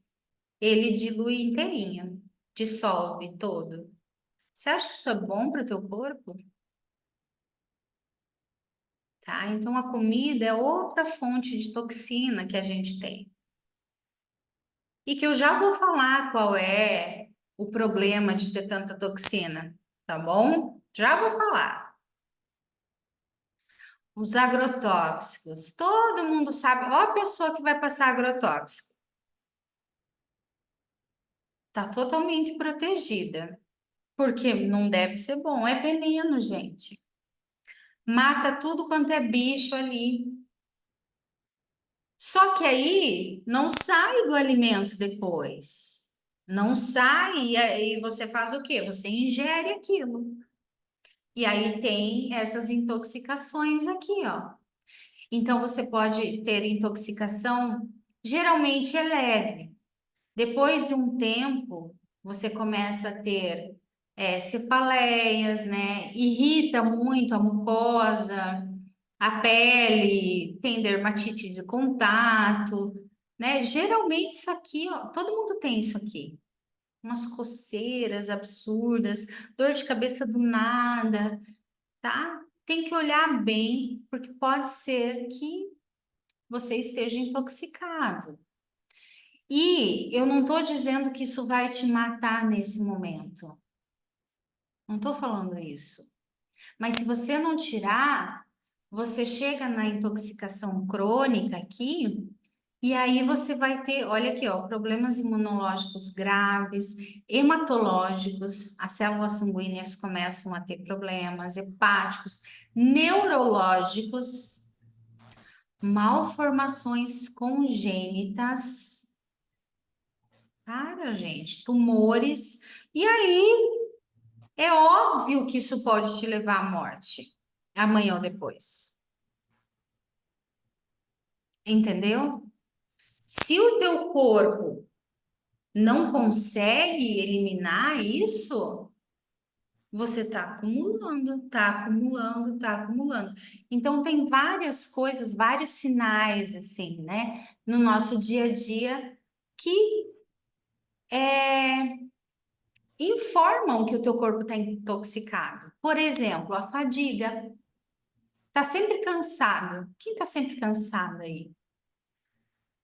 ele dilui inteirinho, dissolve todo. Você acha que isso é bom para o teu corpo? Tá? Então a comida é outra fonte de toxina que a gente tem. E que eu já vou falar qual é o problema de ter tanta toxina, tá bom? Já vou falar. Os agrotóxicos. Todo mundo sabe. Ó, a pessoa que vai passar agrotóxico. Tá totalmente protegida. Porque não deve ser bom. É veneno, gente. Mata tudo quanto é bicho ali. Só que aí não sai do alimento depois. Não sai. E aí você faz o quê? Você ingere aquilo. E aí tem essas intoxicações aqui, ó. Então você pode ter intoxicação, geralmente é leve. Depois de um tempo, você começa a ter cefaleias, né? Irrita muito a mucosa, a pele, tem dermatite de contato, né? Geralmente isso aqui, ó, todo mundo tem isso aqui. Umas coceiras absurdas, dor de cabeça do nada, tá? Tem que olhar bem, porque pode ser que você esteja intoxicado. E eu não estou dizendo que isso vai te matar nesse momento. Não estou falando isso. Mas se você não tirar, você chega na intoxicação crônica aqui, e aí você vai ter, olha aqui, ó, problemas imunológicos graves, hematológicos, as células sanguíneas começam a ter problemas hepáticos, neurológicos, malformações congênitas. Cara, gente, tumores. E aí, é óbvio que isso pode te levar à morte, amanhã ou depois. Entendeu? Se o teu corpo não consegue eliminar isso, você está acumulando, está acumulando, está acumulando. Então, tem várias coisas, vários sinais, assim, né, no nosso dia a dia que informam que o teu corpo está intoxicado. Por exemplo, a fadiga. Tá sempre cansado. Quem tá sempre cansado aí?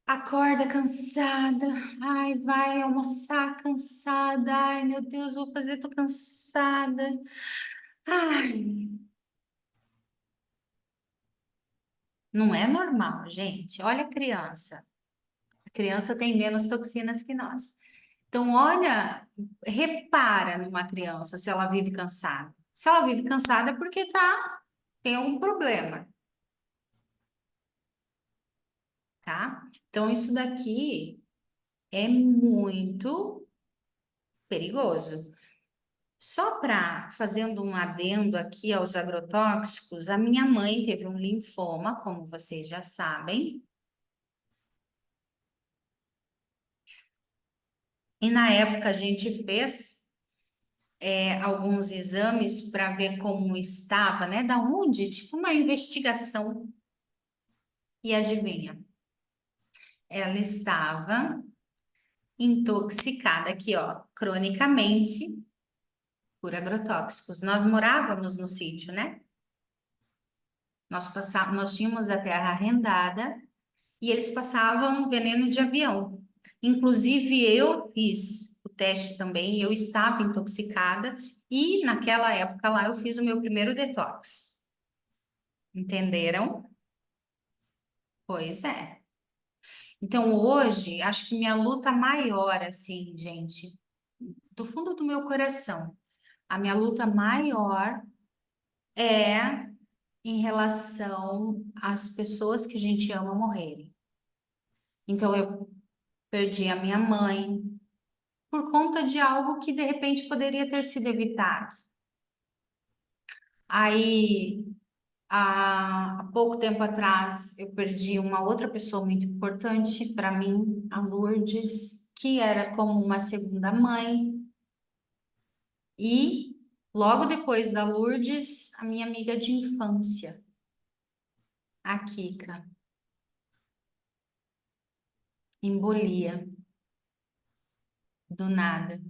Acorda cansada. Ai, vai almoçar cansada. Ai, meu Deus, vou fazer, tô cansada. Ai, não é normal, gente. Olha a criança. A criança tem menos toxinas que nós. Então, olha, repara numa criança se ela vive cansada. Se ela vive cansada é porque tem algum problema, tá? Então, isso daqui é muito perigoso. Só para fazendo um adendo aqui aos agrotóxicos, a minha mãe teve um linfoma, como vocês já sabem, e na época a gente fez alguns exames para ver como estava, né? Da onde? Tipo uma investigação. E adivinha? Ela estava intoxicada aqui, ó, cronicamente por agrotóxicos. Nós morávamos no sítio, né? Nós tínhamos a terra arrendada e eles passavam veneno de avião. Inclusive, eu fiz o teste também, eu estava intoxicada e naquela época lá eu fiz o meu primeiro detox. Entenderam? Pois é. Então, hoje, acho que minha luta maior, assim, gente, do fundo do meu coração, a minha luta maior é em relação às pessoas que a gente ama morrerem. Então, eu perdi a minha mãe por conta de algo que de repente poderia ter sido evitado. Aí, há pouco tempo atrás, eu perdi uma outra pessoa muito importante para mim, a Lourdes, que era como uma segunda mãe. E logo depois da Lourdes, a minha amiga de infância, a Kika, embolia, do nada.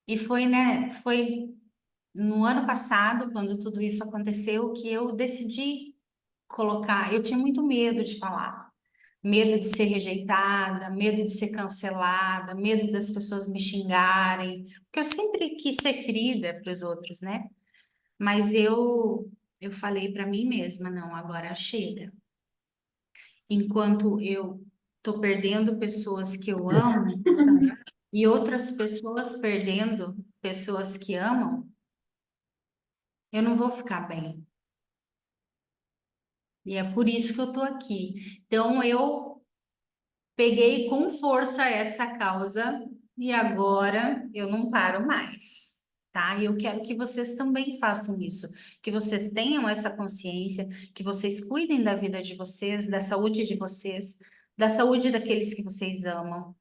E foi, né, foi no ano passado, quando tudo isso aconteceu, que eu decidi colocar. Eu tinha muito medo de falar, medo de ser rejeitada, medo de ser cancelada, medo das pessoas me xingarem, porque eu sempre quis ser querida para os outros, né? Mas eu falei para mim mesma, não, agora chega. Enquanto eu estou perdendo pessoas que eu amo e outras pessoas perdendo pessoas que amam, eu não vou ficar bem. E é por isso que eu estou aqui. Então, eu peguei com força essa causa e agora eu não paro mais, tá? E eu quero que vocês também façam isso, que vocês tenham essa consciência, que vocês cuidem da vida de vocês, da saúde de vocês, da saúde daqueles que vocês amam.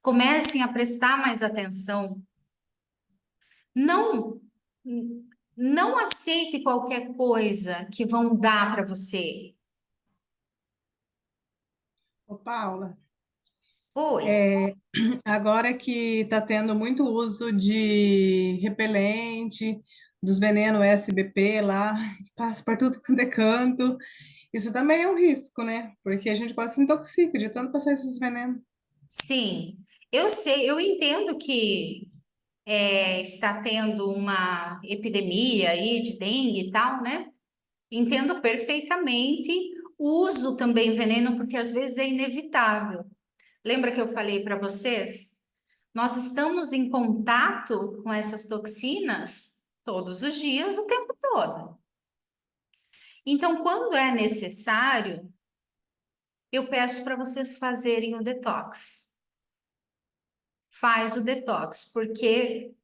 Comecem a prestar mais atenção. Não, não aceite qualquer coisa que vão dar para você. Ô, Paula, Oi. agora que está tendo muito uso de repelente, dos venenos SBP lá, que passa por tudo quanto é canto, isso também é um risco, né? Porque a gente quase se intoxica de tanto passar esses venenos. Sim, eu sei, eu entendo que está tendo uma epidemia aí de dengue e tal, né? Entendo perfeitamente. Uso também veneno porque às vezes é inevitável. Lembra que eu falei para vocês? Nós estamos em contato com essas toxinas todos os dias, o tempo todo. Então, quando é necessário, eu peço para vocês fazerem o detox. Faz o detox, porque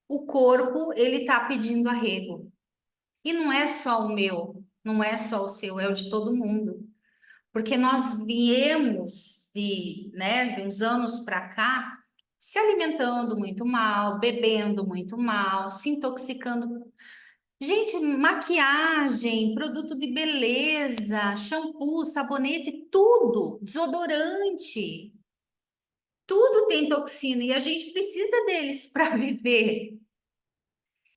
o corpo ele está pedindo arrego. E não é só o meu, não é só o seu, é o de todo mundo. Porque nós viemos de uns anos para cá se alimentando muito mal, bebendo muito mal, se intoxicando. Gente, maquiagem, produto de beleza, shampoo, sabonete, tudo, desodorante, tudo tem toxina e a gente precisa deles para viver.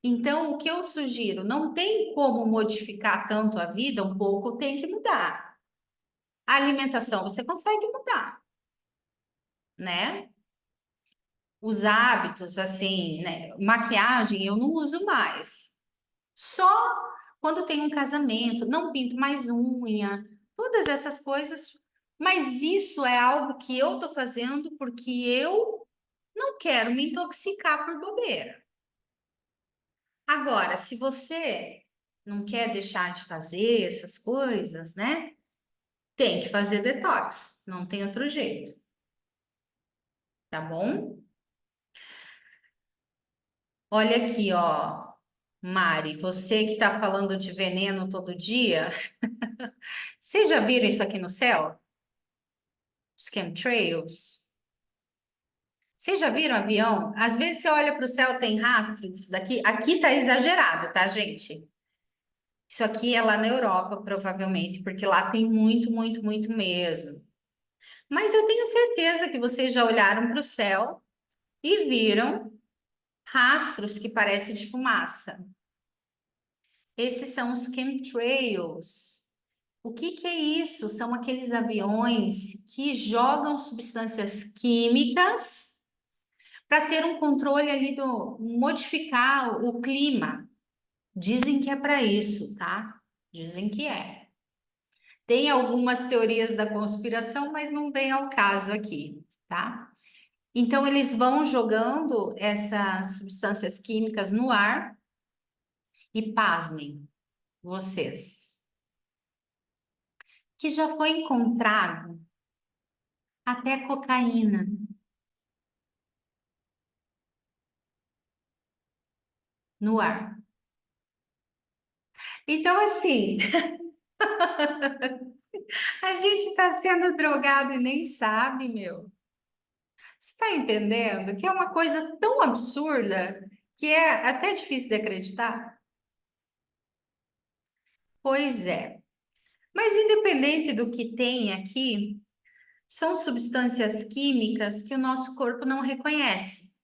Então, o que eu sugiro? Não tem como modificar tanto a vida, um pouco tem que mudar. A alimentação você consegue mudar, né? Os hábitos, assim, né? Maquiagem eu não uso mais. Só quando tem um casamento, não pinto mais unha, todas essas coisas. Mas isso é algo que eu tô fazendo porque eu não quero me intoxicar por bobeira. Agora, se você não quer deixar de fazer essas coisas, né? Tem que fazer detox, não tem outro jeito, tá bom? Olha aqui, ó, Mari, você que tá falando de veneno todo dia, vocês já viram isso aqui no céu? Os chemtrails? Vocês já viram avião? Às vezes você olha para o céu, tem rastro disso daqui. Aqui tá exagerado, tá, gente? Isso aqui é lá na Europa, provavelmente, porque lá tem muito, muito, muito mesmo. Mas eu tenho certeza que vocês já olharam para o céu e viram rastros que parecem de fumaça. Esses são os chemtrails. O que que é isso? São aqueles aviões que jogam substâncias químicas para ter um controle ali do modificar o clima. Dizem que é para isso, tá? Dizem que é. Tem algumas teorias da conspiração, mas não vem ao caso aqui, tá? Então, eles vão jogando essas substâncias químicas no ar e pasmem vocês, que já foi encontrado até cocaína no ar. Então, assim, a gente está sendo drogado e nem sabe, meu. Você está entendendo que é uma coisa tão absurda que é até difícil de acreditar? Pois é. Mas independente do que tem aqui, são substâncias químicas que o nosso corpo não reconhece.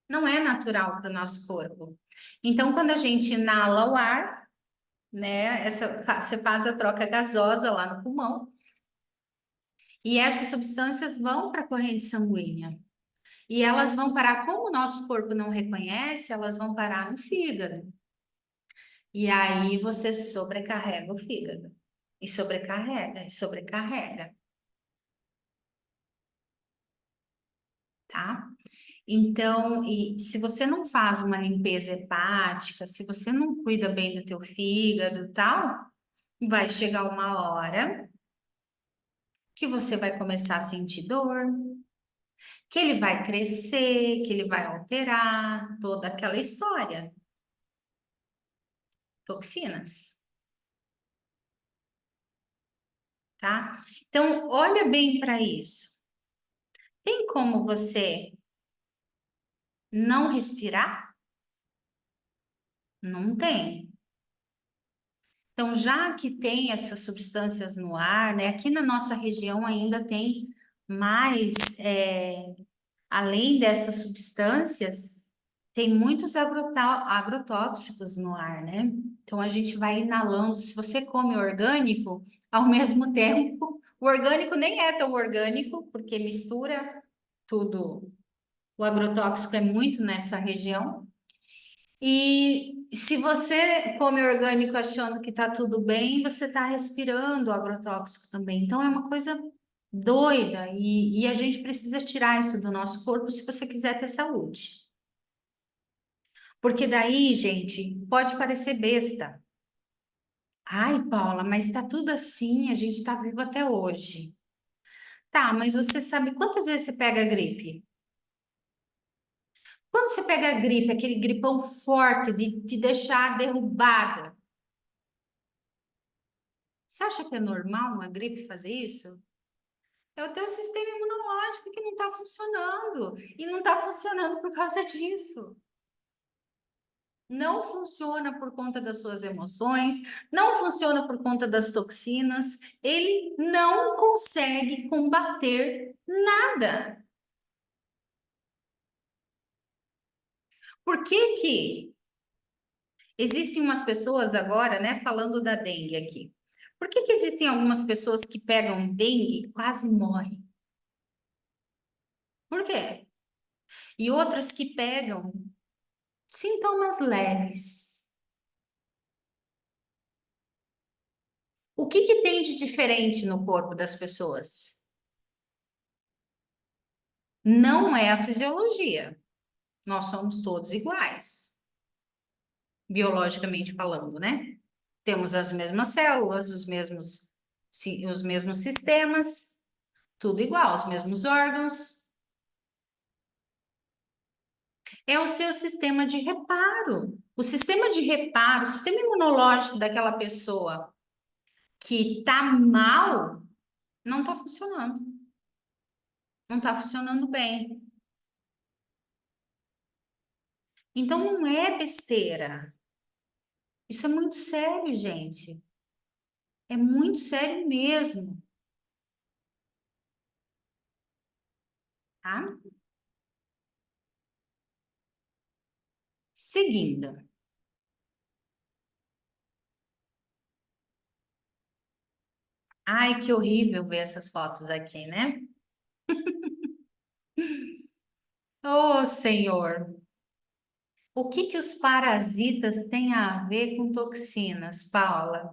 Não é natural para o nosso corpo. Então, quando a gente inala o ar, né, você faz a troca gasosa lá no pulmão, e essas substâncias vão para a corrente sanguínea. E elas vão parar, como o nosso corpo não reconhece, elas vão parar no fígado. E aí você sobrecarrega o fígado. E sobrecarrega, e sobrecarrega, tá? Então, e se você não faz uma limpeza hepática, se você não cuida bem do teu fígado e tal, vai chegar uma hora que você vai começar a sentir dor, que ele vai crescer, que ele vai alterar, toda aquela história. Toxinas, tá? Então, olha bem para isso. Tem como você não respirar? Não tem. Então, já que tem essas substâncias no ar, né? Aqui na nossa região ainda tem mais, além dessas substâncias, tem muitos agrotóxicos no ar, né? Então, a gente vai inalando. Se você come orgânico, ao mesmo tempo, o orgânico nem é tão orgânico, porque mistura tudo. O agrotóxico é muito nessa região. E se você come orgânico achando que tá tudo bem, você tá respirando agrotóxico também. Então é uma coisa doida e a gente precisa tirar isso do nosso corpo se você quiser ter saúde. Porque daí, gente, pode parecer besta. Ai, Paula, mas tá tudo assim, a gente tá vivo até hoje. Tá, mas você sabe quantas vezes você pega gripe? Quando você pega a gripe, aquele gripão forte de te deixar derrubada, você acha que é normal uma gripe fazer isso? É o teu sistema imunológico que não está funcionando. E não está funcionando por causa disso. Não funciona por conta das suas emoções, não funciona por conta das toxinas. Ele não consegue combater nada. Por que que existem umas pessoas agora, né, falando da dengue aqui? Por que que existem algumas pessoas que pegam dengue e quase morrem? Por quê? E outras que pegam sintomas leves. O que que tem de diferente no corpo das pessoas? Não é a fisiologia. Nós somos todos iguais, biologicamente falando, né? Temos as mesmas células, os mesmos sistemas, tudo igual, os mesmos órgãos. É o seu sistema de reparo. O sistema de reparo, o sistema imunológico daquela pessoa que tá mal, não tá funcionando. Não tá funcionando bem. Então não é besteira. Isso é muito sério, gente. É muito sério mesmo, tá? Seguindo, Ai, que horrível ver essas fotos aqui, né? Oh, Senhor, o que que os parasitas têm a ver com toxinas, Paula?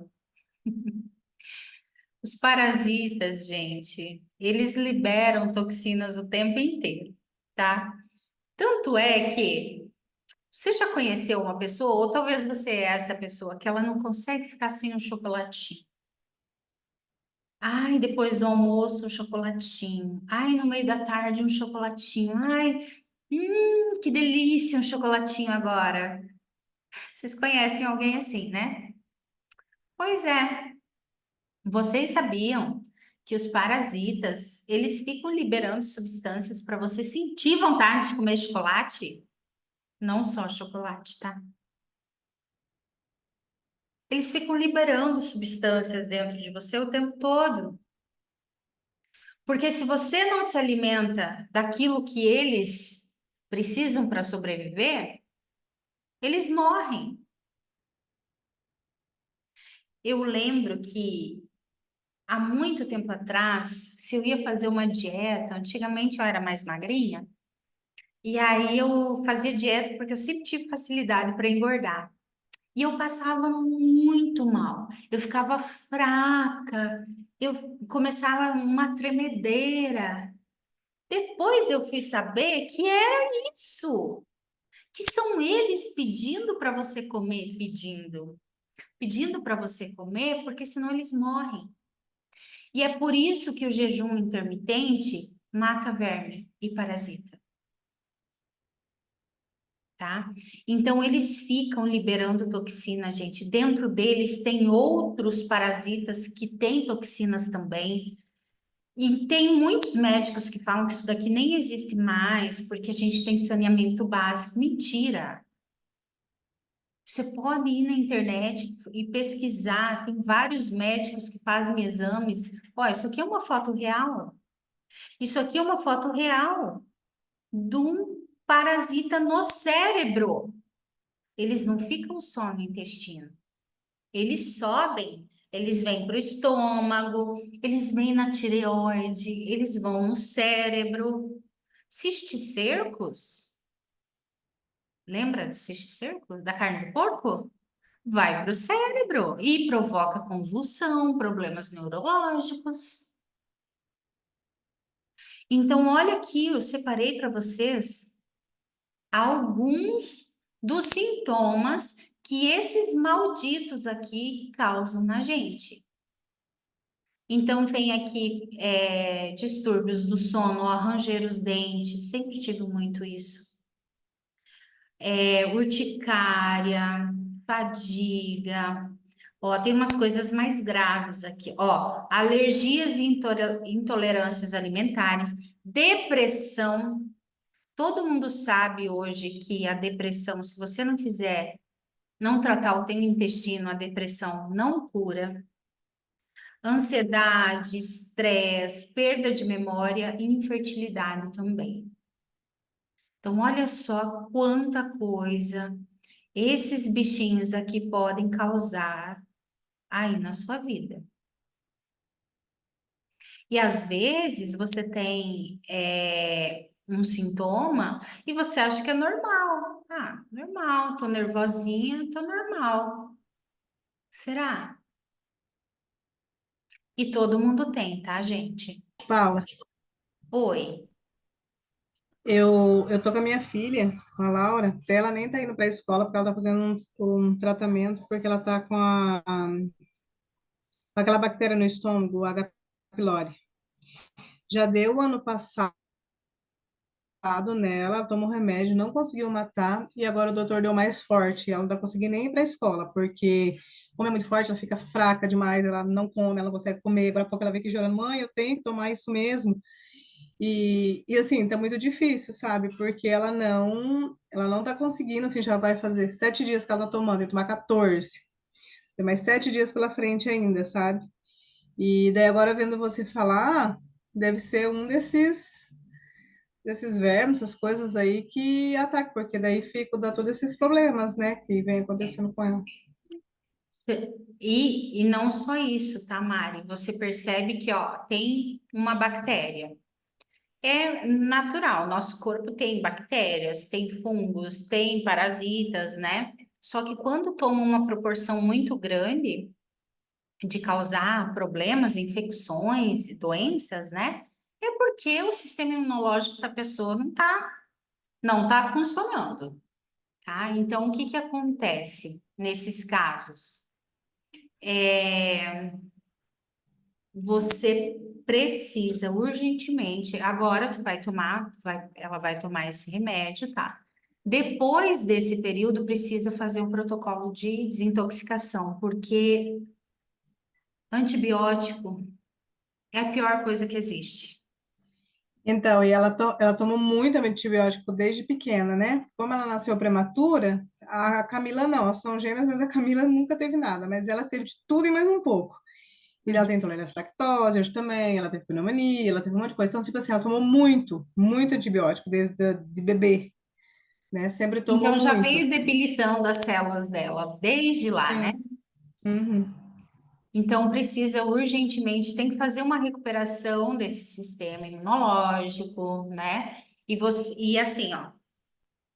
Os parasitas, gente, eles liberam toxinas o tempo inteiro, tá? Tanto é que você já conheceu uma pessoa, ou talvez você é essa pessoa, que ela não consegue ficar sem um chocolatinho. Ai, depois do almoço, um chocolatinho. Ai, no meio da tarde, um chocolatinho. Ai, que delícia um chocolatinho agora. Vocês conhecem alguém assim, né? Pois é. Vocês sabiam que os parasitas, eles ficam liberando substâncias para você sentir vontade de comer chocolate? Não só chocolate, tá? Eles ficam liberando substâncias dentro de você o tempo todo. Porque se você não se alimenta daquilo que eles precisam para sobreviver, eles morrem. Eu lembro que há muito tempo atrás, se eu ia fazer uma dieta, antigamente eu era mais magrinha, e aí eu fazia dieta porque eu sempre tive facilidade para engordar. E eu passava muito mal. Eu ficava fraca, eu começava uma tremedeira. Depois eu fui saber que era isso, que são eles pedindo para você comer, pedindo para você comer, porque senão eles morrem. E é por isso que o jejum intermitente mata verme e parasita, tá? Então eles ficam liberando toxina, gente. Dentro deles tem outros parasitas que têm toxinas também. E tem muitos médicos que falam que isso daqui nem existe mais, porque a gente tem saneamento básico. Mentira! Você pode ir na internet e pesquisar, tem vários médicos que fazem exames. Ó, isso aqui é uma foto real. Isso aqui é uma foto real de um parasita no cérebro. Eles não ficam só no intestino. Eles sobem, eles vêm para o estômago, eles vêm na tireoide, eles vão no cérebro. Cisticercos, lembra do cisticerco? Da carne do porco? Vai para o cérebro e provoca convulsão, problemas neurológicos. Então, olha aqui, eu separei para vocês alguns dos sintomas que esses malditos aqui causam na gente. Então, tem aqui distúrbios do sono, arranjar os dentes, sempre tive muito isso. Urticária, fadiga. Ó, tem umas coisas mais graves aqui. Ó, alergias e intolerâncias alimentares, depressão. Todo mundo sabe hoje que a depressão, se você não fizer, não tratar o teu intestino, a depressão não cura. Ansiedade, estresse, perda de memória e infertilidade também. Então, olha só quanta coisa esses bichinhos aqui podem causar aí na sua vida. E às vezes você tem um sintoma e você acha que é normal. Ah, normal, tô nervosinha, tô normal. Será? E todo mundo tem, tá, gente? Paula, Oi. eu tô com a minha filha, com a Laura, até ela nem tá indo para a escola porque ela tá fazendo um tratamento porque ela tá com aquela bactéria no estômago, o H. pylori. Já deu ano passado nela, ela tomou remédio, não conseguiu matar, e agora o doutor deu mais forte. Ela não tá conseguindo nem ir para a escola, porque, como é muito forte, ela fica fraca demais, ela não come, ela não consegue comer. Agora a pouco ela vem aqui chorando, mãe, eu tenho que tomar isso mesmo. E assim, tá muito difícil, sabe? Porque ela não tá conseguindo, assim, já vai fazer 7 dias que ela tá tomando, vai tomar 14. Tem mais 7 dias pela frente ainda, sabe? E daí agora vendo você falar, deve ser um desses vermes, essas coisas aí que atacam, porque daí fica, dá todos esses problemas, né, que vem acontecendo com ela. E não só isso, tá, Mari? Você percebe que, ó, tem uma bactéria. É natural, nosso corpo tem bactérias, tem fungos, tem parasitas, né? Só que quando toma uma proporção muito grande de causar problemas, infecções, doenças, né? É porque o sistema imunológico da pessoa não tá funcionando, tá? Então, o que que acontece nesses casos? Você precisa urgentemente, agora tu vai tomar, ela vai tomar esse remédio, tá? Depois desse período, precisa fazer um protocolo de desintoxicação, porque antibiótico é a pior coisa que existe. Então, e ela tomou muito antibiótico desde pequena, né? Como ela nasceu prematura, a Camila não, elas são gêmeas, mas a Camila nunca teve nada, mas ela teve de tudo e mais um pouco. E ela tem intolerância à lactose, hoje também, ela teve pneumonia, ela teve um monte de coisa. Então, tipo assim, ela tomou muito, muito antibiótico de bebê, né? Sempre tomou Então já muitos. veio debilitando as células dela desde lá, né? Sim. Uhum. Então precisa urgentemente, tem que fazer uma recuperação desse sistema imunológico, né? E assim, ó,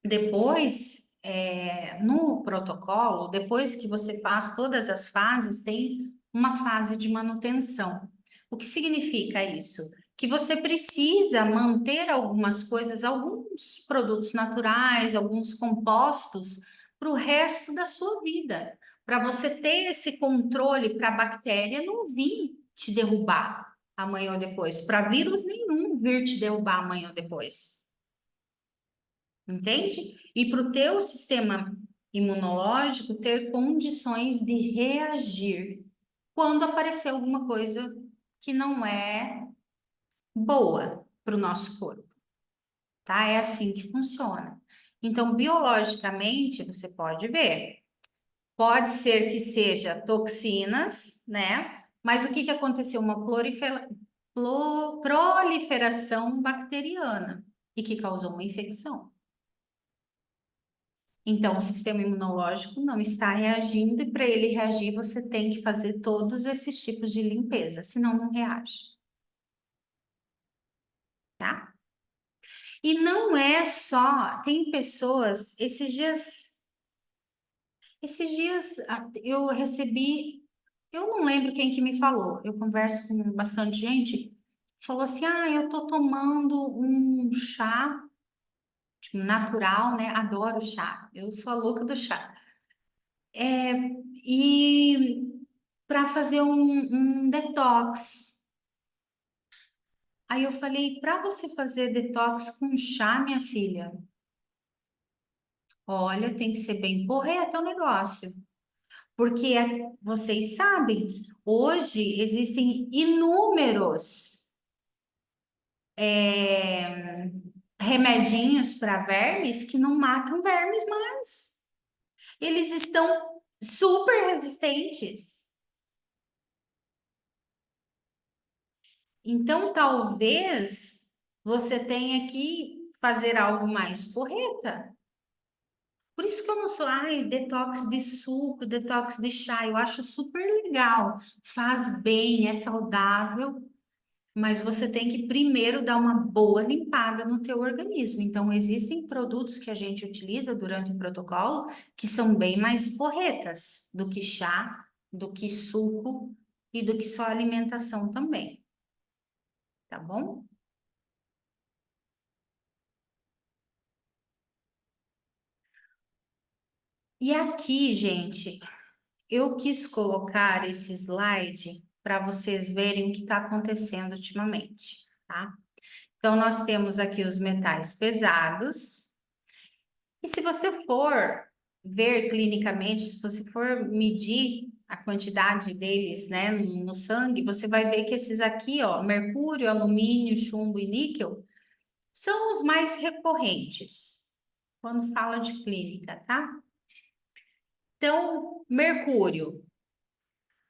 depois, no protocolo, depois que você faz todas as fases, tem uma fase de manutenção. O que significa isso? Que você precisa manter algumas coisas, alguns produtos naturais, alguns compostos, para o resto da sua vida, para você ter esse controle para a bactéria não vir te derrubar amanhã ou depois, para vírus nenhum vir te derrubar amanhã ou depois. Entende? E para o teu sistema imunológico ter condições de reagir quando aparecer alguma coisa que não é boa para o nosso corpo, tá? É assim que funciona. Então, biologicamente, você pode ver, pode ser que seja toxinas, né? Mas o que que aconteceu? Uma proliferação bacteriana e que causou uma infecção. Então, o sistema imunológico não está reagindo, e para ele reagir, você tem que fazer todos esses tipos de limpeza, senão não reage, tá? E não é só, tem pessoas, eu recebi, eu não lembro quem que me falou, eu converso com bastante gente, falou assim: ah, eu tô tomando um chá, tipo, natural, né? Adoro chá, eu sou a louca do chá. É, e para fazer um detox. Aí eu falei, para você fazer detox com chá, minha filha, olha, tem que ser bem porreta o negócio. Porque vocês sabem, hoje existem inúmeros é, remedinhos para vermes que não matam vermes mais. Eles estão super resistentes. Então, talvez você tenha que fazer algo mais porreta. Por isso que eu não sou, ai, detox de suco, detox de chá, eu acho super legal, faz bem, é saudável, mas você tem que primeiro dar uma boa limpada no teu organismo. Então, existem produtos que a gente utiliza durante o protocolo que são bem mais porretas do que chá, do que suco e do que só alimentação também, tá bom? E aqui, gente, eu quis colocar esse slide para vocês verem o que está acontecendo ultimamente, tá? Então, nós temos aqui os metais pesados, e se você for ver clinicamente, se você for medir a quantidade deles, né, no sangue, você vai ver que esses aqui, ó, mercúrio, alumínio, chumbo e níquel, são os mais recorrentes quando fala de clínica, tá? Então, mercúrio.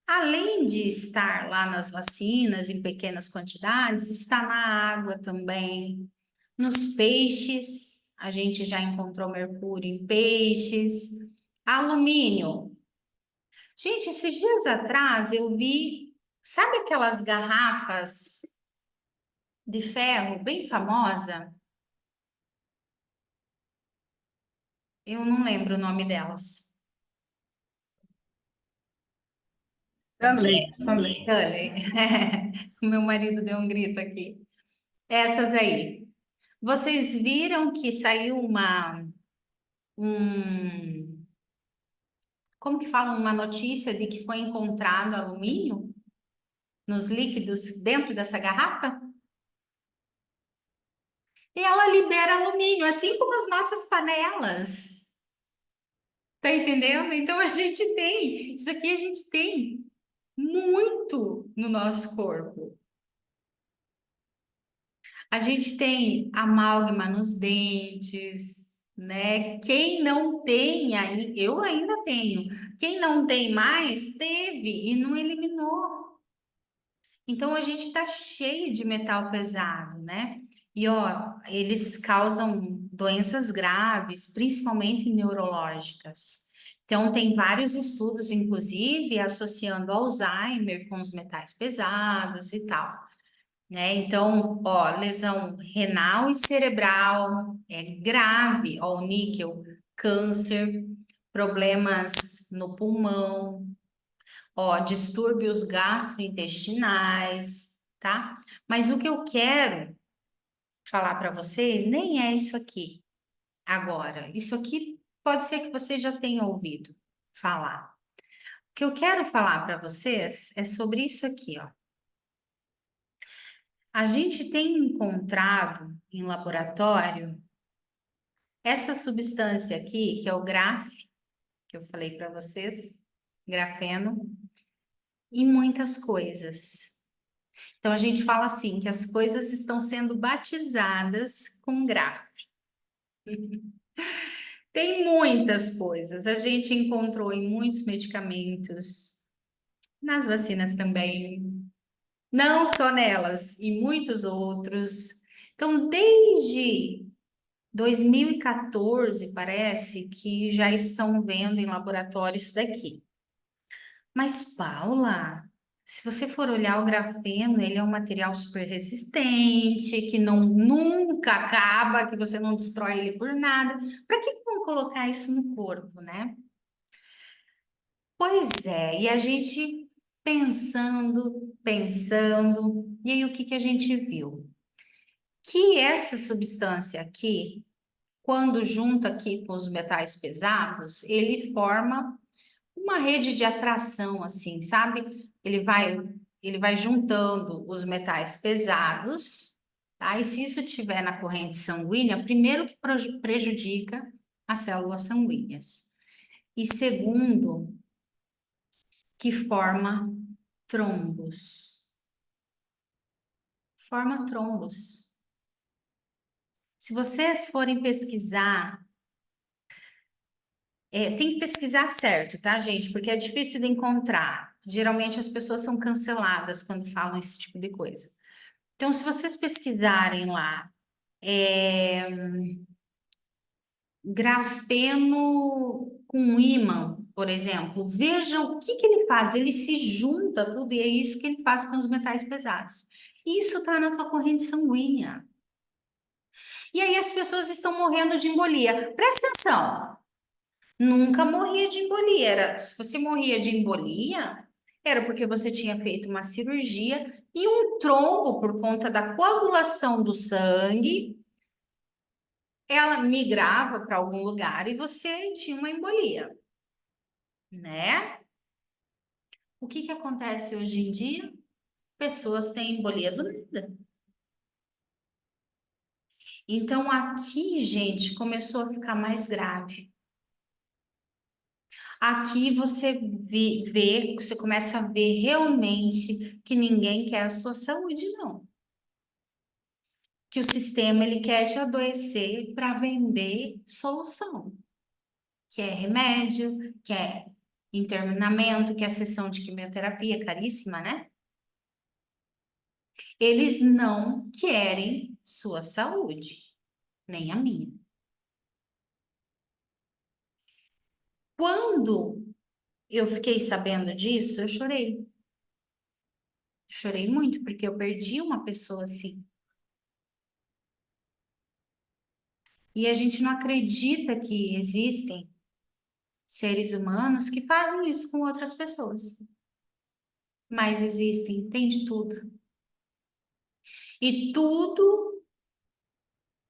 Além de estar lá nas vacinas em pequenas quantidades, está na água também, nos peixes, a gente já encontrou mercúrio em peixes, alumínio. Gente, esses dias atrás eu vi, sabe aquelas garrafas de ferro bem famosa? Eu não lembro o nome delas. Stanley, Stanley. Stanley. Meu marido deu um grito aqui. Essas aí. Vocês viram que saiu um, como que fala, uma notícia de que foi encontrado alumínio nos líquidos dentro dessa garrafa? E ela libera alumínio, assim como as nossas panelas. Tá entendendo? Então a gente tem, isso aqui a gente tem muito no nosso corpo. A gente tem amálgama nos dentes, né? Quem não tem, eu ainda tenho. Quem não tem mais, teve e não eliminou. Então a gente está cheio de metal pesado, né? E ó, eles causam doenças graves, principalmente neurológicas. Então tem vários estudos, inclusive, associando Alzheimer com os metais pesados e tal, né? Então, ó, lesão renal e cerebral é grave, ó, o níquel, câncer, problemas no pulmão, ó, distúrbios gastrointestinais, tá? Mas o que eu quero falar para vocês nem é isso aqui agora. Isso aqui pode ser que você já tenha ouvido falar. O que eu quero falar para vocês é sobre isso aqui, ó. A gente tem encontrado em laboratório essa substância aqui, que é o graf, que eu falei para vocês, grafeno, em muitas coisas. Então a gente fala assim que as coisas estão sendo batizadas com graf. Tem muitas coisas. A gente encontrou em muitos medicamentos, nas vacinas também, não só nelas, e muitos outros. Então, desde 2014, parece que já estão vendo em laboratório isso daqui. Mas, Paula, se você for olhar o grafeno, ele é um material super resistente, que não nunca acaba, que você não destrói ele por nada. Para que vão colocar isso no corpo, né? Pois é, e a gente pensando, e aí o que que a gente viu? Que essa substância aqui, quando junta aqui com os metais pesados, ele forma uma rede de atração, assim, sabe? Ele vai juntando os metais pesados, tá? E se isso estiver na corrente sanguínea, primeiro que prejudica as células sanguíneas. E segundo, que forma trombos. Forma trombos. Se vocês forem pesquisar, tem que pesquisar certo, tá, gente? Porque é difícil de encontrar. Geralmente as pessoas são canceladas quando falam esse tipo de coisa. Então, se vocês pesquisarem lá, é, grafeno com ímã, por exemplo, veja o que ele faz. Ele se junta tudo e é isso que ele faz com os metais pesados. Isso está na tua corrente sanguínea. E aí as pessoas estão morrendo de embolia. Presta atenção. Nunca morria de embolia. Se você morria de embolia, era porque você tinha feito uma cirurgia e um trombo por conta da coagulação do sangue, ela migrava para algum lugar e você tinha uma embolia, né? O que que acontece hoje em dia? Pessoas têm embolia do nada. Então aqui, gente, começou a ficar mais grave. Aqui você começa a ver realmente que ninguém quer a sua saúde, não. Que o sistema ele quer te adoecer para vender solução, que é remédio, que é internamento, que é sessão de quimioterapia caríssima, né? Eles não querem sua saúde, nem a minha. Quando eu fiquei sabendo disso, eu chorei. Chorei muito, porque eu perdi uma pessoa assim. E a gente não acredita que existem seres humanos que fazem isso com outras pessoas. Mas existem, tem de tudo. E tudo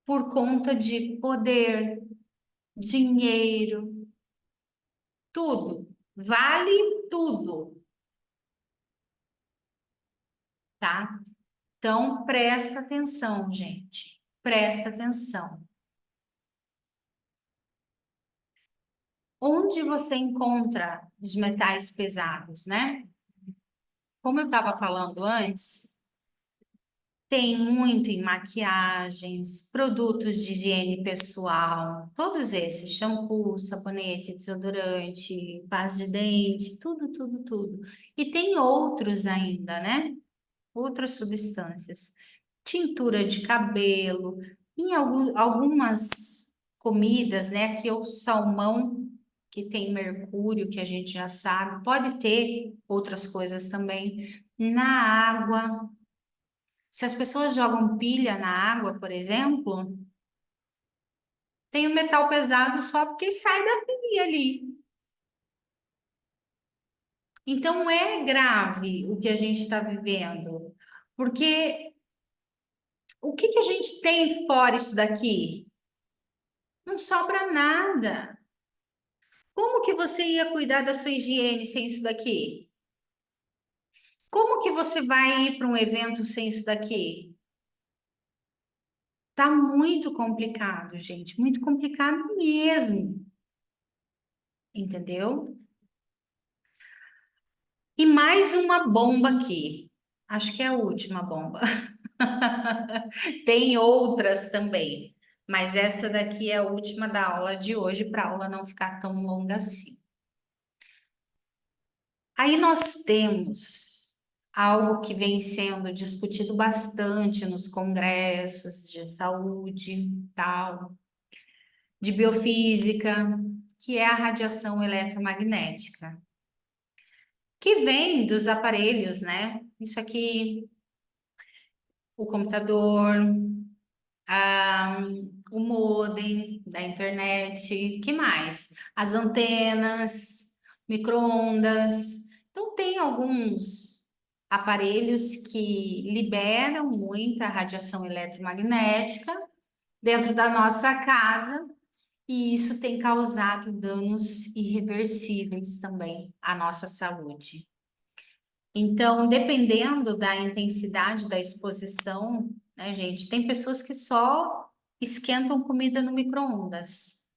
por conta de poder, dinheiro, tudo. Vale tudo, tá? Então, presta atenção, gente. Presta atenção. Onde você encontra os metais pesados, né? Como eu estava falando antes, tem muito em maquiagens, produtos de higiene pessoal, todos esses, shampoo, sabonete, desodorante, pasta de dente, tudo, tudo, tudo. E tem outros ainda, né? Outras substâncias. Tintura de cabelo, em algumas comidas, né? Aqui é o salmão, que tem mercúrio, que a gente já sabe, pode ter outras coisas também. Na água, se as pessoas jogam pilha na água, por exemplo, tem o metal pesado só porque sai da pilha ali. Então é grave o que a gente está vivendo, porque o que que a gente tem fora isso daqui? Não sobra nada. Como que você ia cuidar da sua higiene sem isso daqui? Como que você vai ir para um evento sem isso daqui? Tá muito complicado, gente, muito complicado mesmo, entendeu? E mais uma bomba aqui. Acho que é a última bomba. Tem outras também, mas essa daqui é a última da aula de hoje, para a aula não ficar tão longa assim. Aí nós temos algo que vem sendo discutido bastante nos congressos de saúde, tal, de biofísica, que é a radiação eletromagnética, que vem dos aparelhos, né? Isso aqui, o computador, a, o modem da internet, que mais? As antenas, micro-ondas. Então, tem alguns aparelhos que liberam muita radiação eletromagnética dentro da nossa casa, e isso tem causado danos irreversíveis também à nossa saúde. Então, dependendo da intensidade da exposição, né, gente, tem pessoas que só esquentam comida no micro-ondas.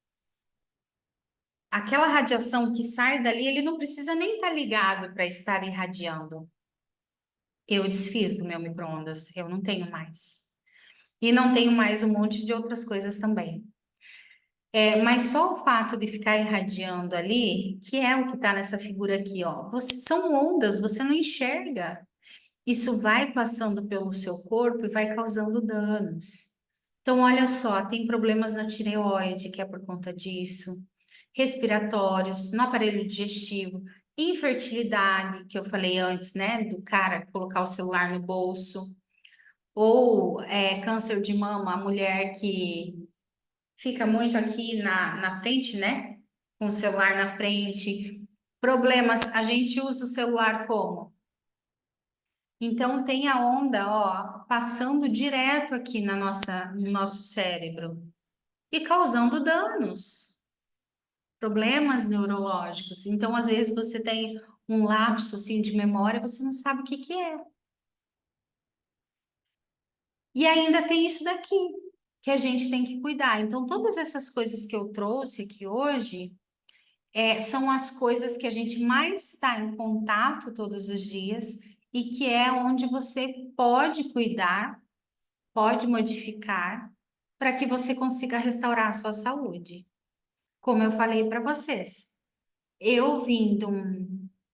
Aquela radiação que sai dali, ele não precisa nem estar ligado para estar irradiando. Eu desfiz do meu micro-ondas, eu não tenho mais. E não tenho mais um monte de outras coisas também. Mas só o fato de ficar irradiando ali, que é o que está nessa figura aqui, ó. São ondas, você não enxerga. Isso vai passando pelo seu corpo e vai causando danos. Então, olha só, tem problemas na tireoide, que é por conta disso, respiratórios, no aparelho digestivo, infertilidade, que eu falei antes, né, do cara colocar o celular no bolso, ou câncer de mama, a mulher que fica muito aqui na frente, né, com o celular na frente. Problemas, a gente usa o celular como? Então tem a onda, ó, passando direto aqui no nosso cérebro e causando danos, problemas neurológicos. Então, às vezes você tem um lapso assim de memória, você não sabe o que que é. E ainda tem isso daqui que a gente tem que cuidar. Então, todas essas coisas que eu trouxe aqui hoje são as coisas que a gente mais está em contato todos os dias e que é onde você pode cuidar, pode modificar para que você consiga restaurar a sua saúde. Como eu falei para vocês, eu vim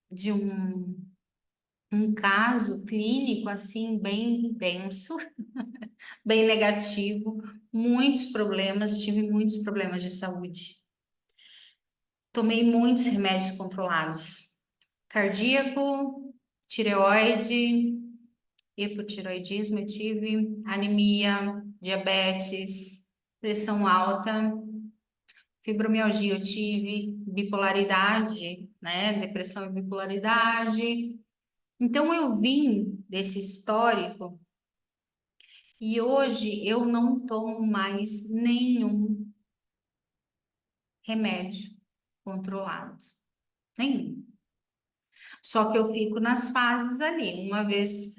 de um caso clínico assim bem denso, bem negativo, muitos problemas, tive muitos problemas de saúde. tomei muitos remédios controlados. Cardíaco, tireoide, hipotireoidismo, eu tive anemia, diabetes, pressão alta, fibromialgia eu tive, bipolaridade, né? Depressão e bipolaridade. Então eu vim desse histórico e hoje eu não tomo mais nenhum remédio controlado. Nenhum. Só que eu fico nas fases ali, uma vez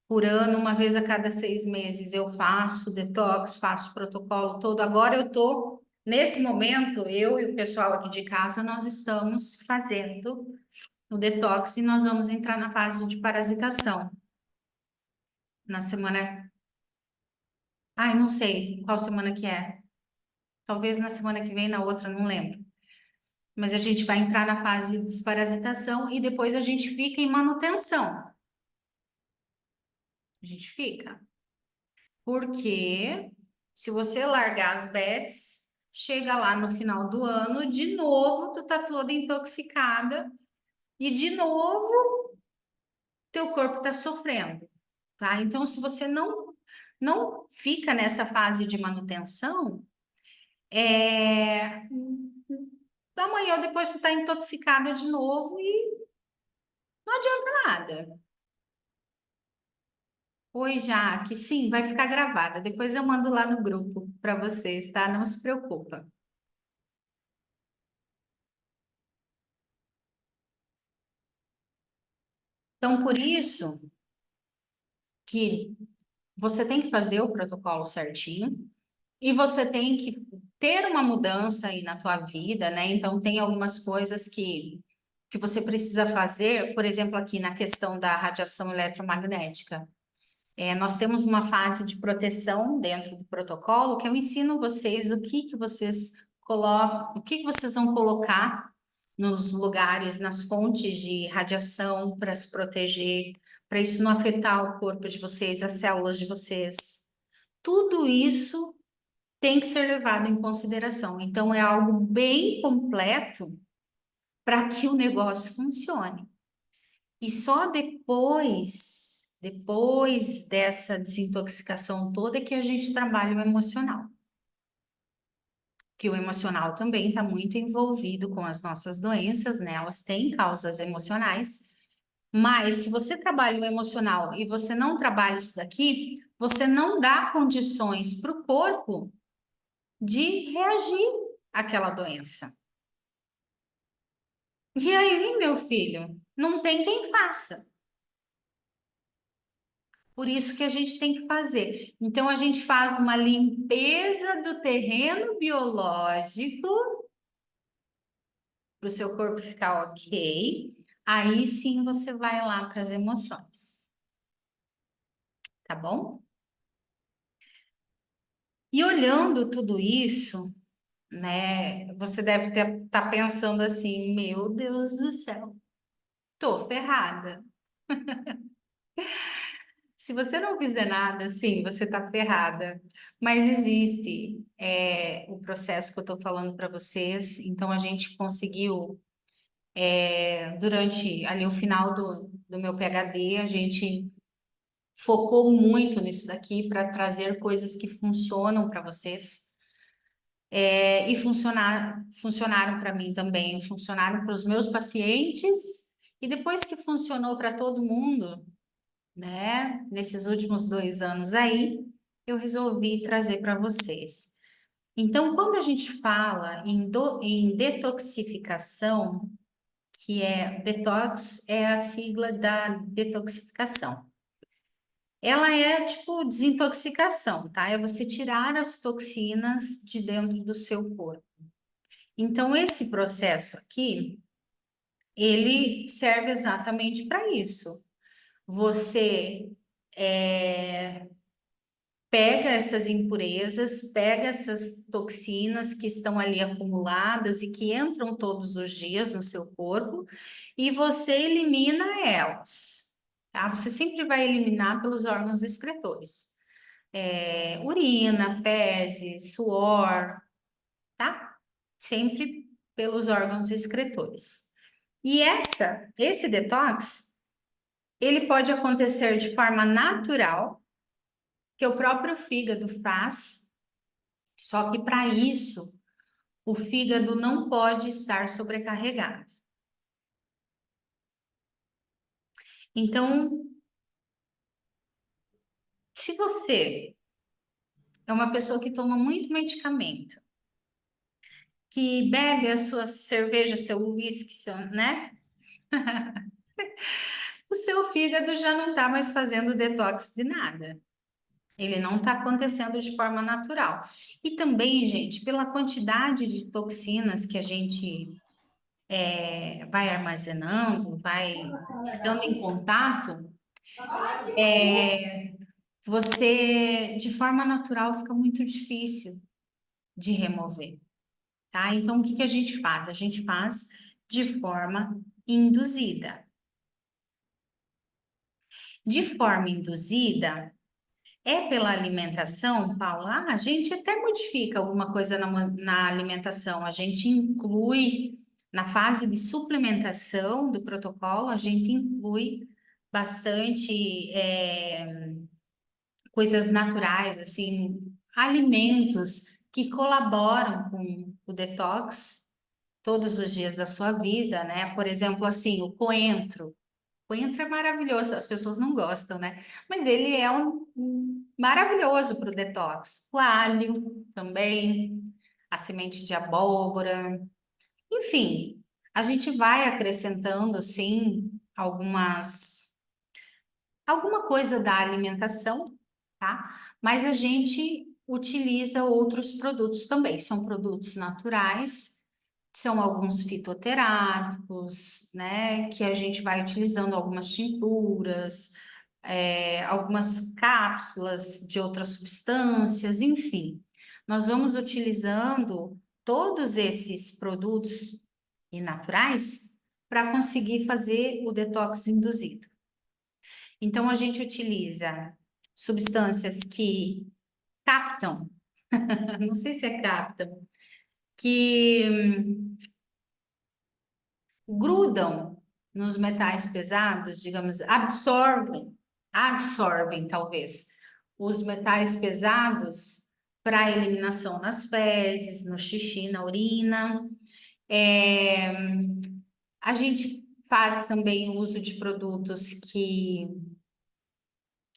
por ano, uma vez a cada 6 meses eu faço detox, faço protocolo todo. Agora eu tô, nesse momento, eu e o pessoal aqui de casa, nós estamos fazendo o detox e nós vamos entrar na fase de parasitação. Na semana. Ai, não sei qual semana que é. Talvez na semana que vem, na outra, não lembro. Mas a gente vai entrar na fase de desparasitação e depois a gente fica em manutenção. A gente fica. Porque se você largar as bets, chega lá no final do ano, de novo, tu tá toda intoxicada e de novo teu corpo tá sofrendo, tá? Então, se você não fica nessa fase de manutenção, amanhã ou depois tu tá intoxicada de novo e não adianta nada. Oi, Jaque, sim, vai ficar gravada. Depois eu mando lá no grupo para vocês, tá? Não se preocupa. Então, por isso que você tem que fazer o protocolo certinho e você tem que ter uma mudança aí na tua vida, né? Então, tem algumas coisas que você precisa fazer, por exemplo, aqui na questão da radiação eletromagnética. Nós temos uma fase de proteção dentro do protocolo que eu ensino vocês o que que vocês colocam, o que que vocês vão colocar nos lugares, nas fontes de radiação para se proteger, para isso não afetar o corpo de vocês, as células de vocês. Tudo isso tem que ser levado em consideração. Então, é algo bem completo para que o negócio funcione. E só depois dessa desintoxicação toda, é que a gente trabalha o emocional. Que o emocional também está muito envolvido com as nossas doenças, né? Elas têm causas emocionais. Mas se você trabalha o emocional e você não trabalha isso daqui, você não dá condições para o corpo de reagir àquela doença. E aí, meu filho, não tem quem faça. Por isso que a gente tem que fazer. Então, a gente faz uma limpeza do terreno biológico para o seu corpo ficar ok. Aí sim você vai lá para as emoções. Tá bom? E olhando tudo isso, né? Você deve estar pensando assim: meu Deus do céu, tô ferrada. Se você não fizer nada, sim, você tá ferrada. Mas existe o processo que eu tô falando para vocês. Então a gente conseguiu durante ali o final do meu PhD, a gente focou muito nisso daqui para trazer coisas que funcionam para vocês. E funcionaram para mim também, funcionaram para os meus pacientes, e depois que funcionou para todo mundo, né, nesses últimos 2 anos aí, eu resolvi trazer para vocês. Então, quando a gente fala em detoxificação, que detox é a sigla da detoxificação. Ela é tipo desintoxicação, tá? É você tirar as toxinas de dentro do seu corpo. Então, esse processo aqui, ele serve exatamente para isso. Você pega essas impurezas, pega essas toxinas que estão ali acumuladas e que entram todos os dias no seu corpo e você elimina elas, tá? Você sempre vai eliminar pelos órgãos excretores. Urina, fezes, suor, tá? Sempre. pelos órgãos excretores. E esse detox, ele pode acontecer de forma natural, que o próprio fígado faz, só que para isso, o fígado não pode estar sobrecarregado. Então, se você é uma pessoa que toma muito medicamento, que bebe a sua cerveja, seu uísque, né? O seu fígado já não está mais fazendo detox de nada. Ele não está acontecendo de forma natural. E também, gente, pela quantidade de toxinas que a gente vai armazenando, vai estando em contato, você, de forma natural, fica muito difícil de remover, tá? Então, o que que a gente faz? A gente faz de forma induzida. De forma induzida, é pela alimentação, Paula? Ah, a gente até modifica alguma coisa na alimentação, a gente inclui, na fase de suplementação do protocolo, a gente inclui bastante coisas naturais, assim, alimentos que colaboram com o detox todos os dias da sua vida, né? Por exemplo, assim, o coentro. Coentro é maravilhoso, as pessoas não gostam, né? Mas ele é um maravilhoso para o detox. O alho também, a semente de abóbora, enfim, a gente vai acrescentando, sim, alguma coisa da alimentação, tá? Mas a gente utiliza outros produtos também, são produtos naturais, são alguns fitoterápicos, né? Que a gente vai utilizando algumas tinturas, algumas cápsulas de outras substâncias, enfim. Nós vamos utilizando todos esses produtos e naturais para conseguir fazer o detox induzido. Então, a gente utiliza substâncias que captam, não sei se é captam, que grudam nos metais pesados, digamos, absorvem talvez os metais pesados para eliminação nas fezes, no xixi, na urina. É, a gente faz também o uso de produtos que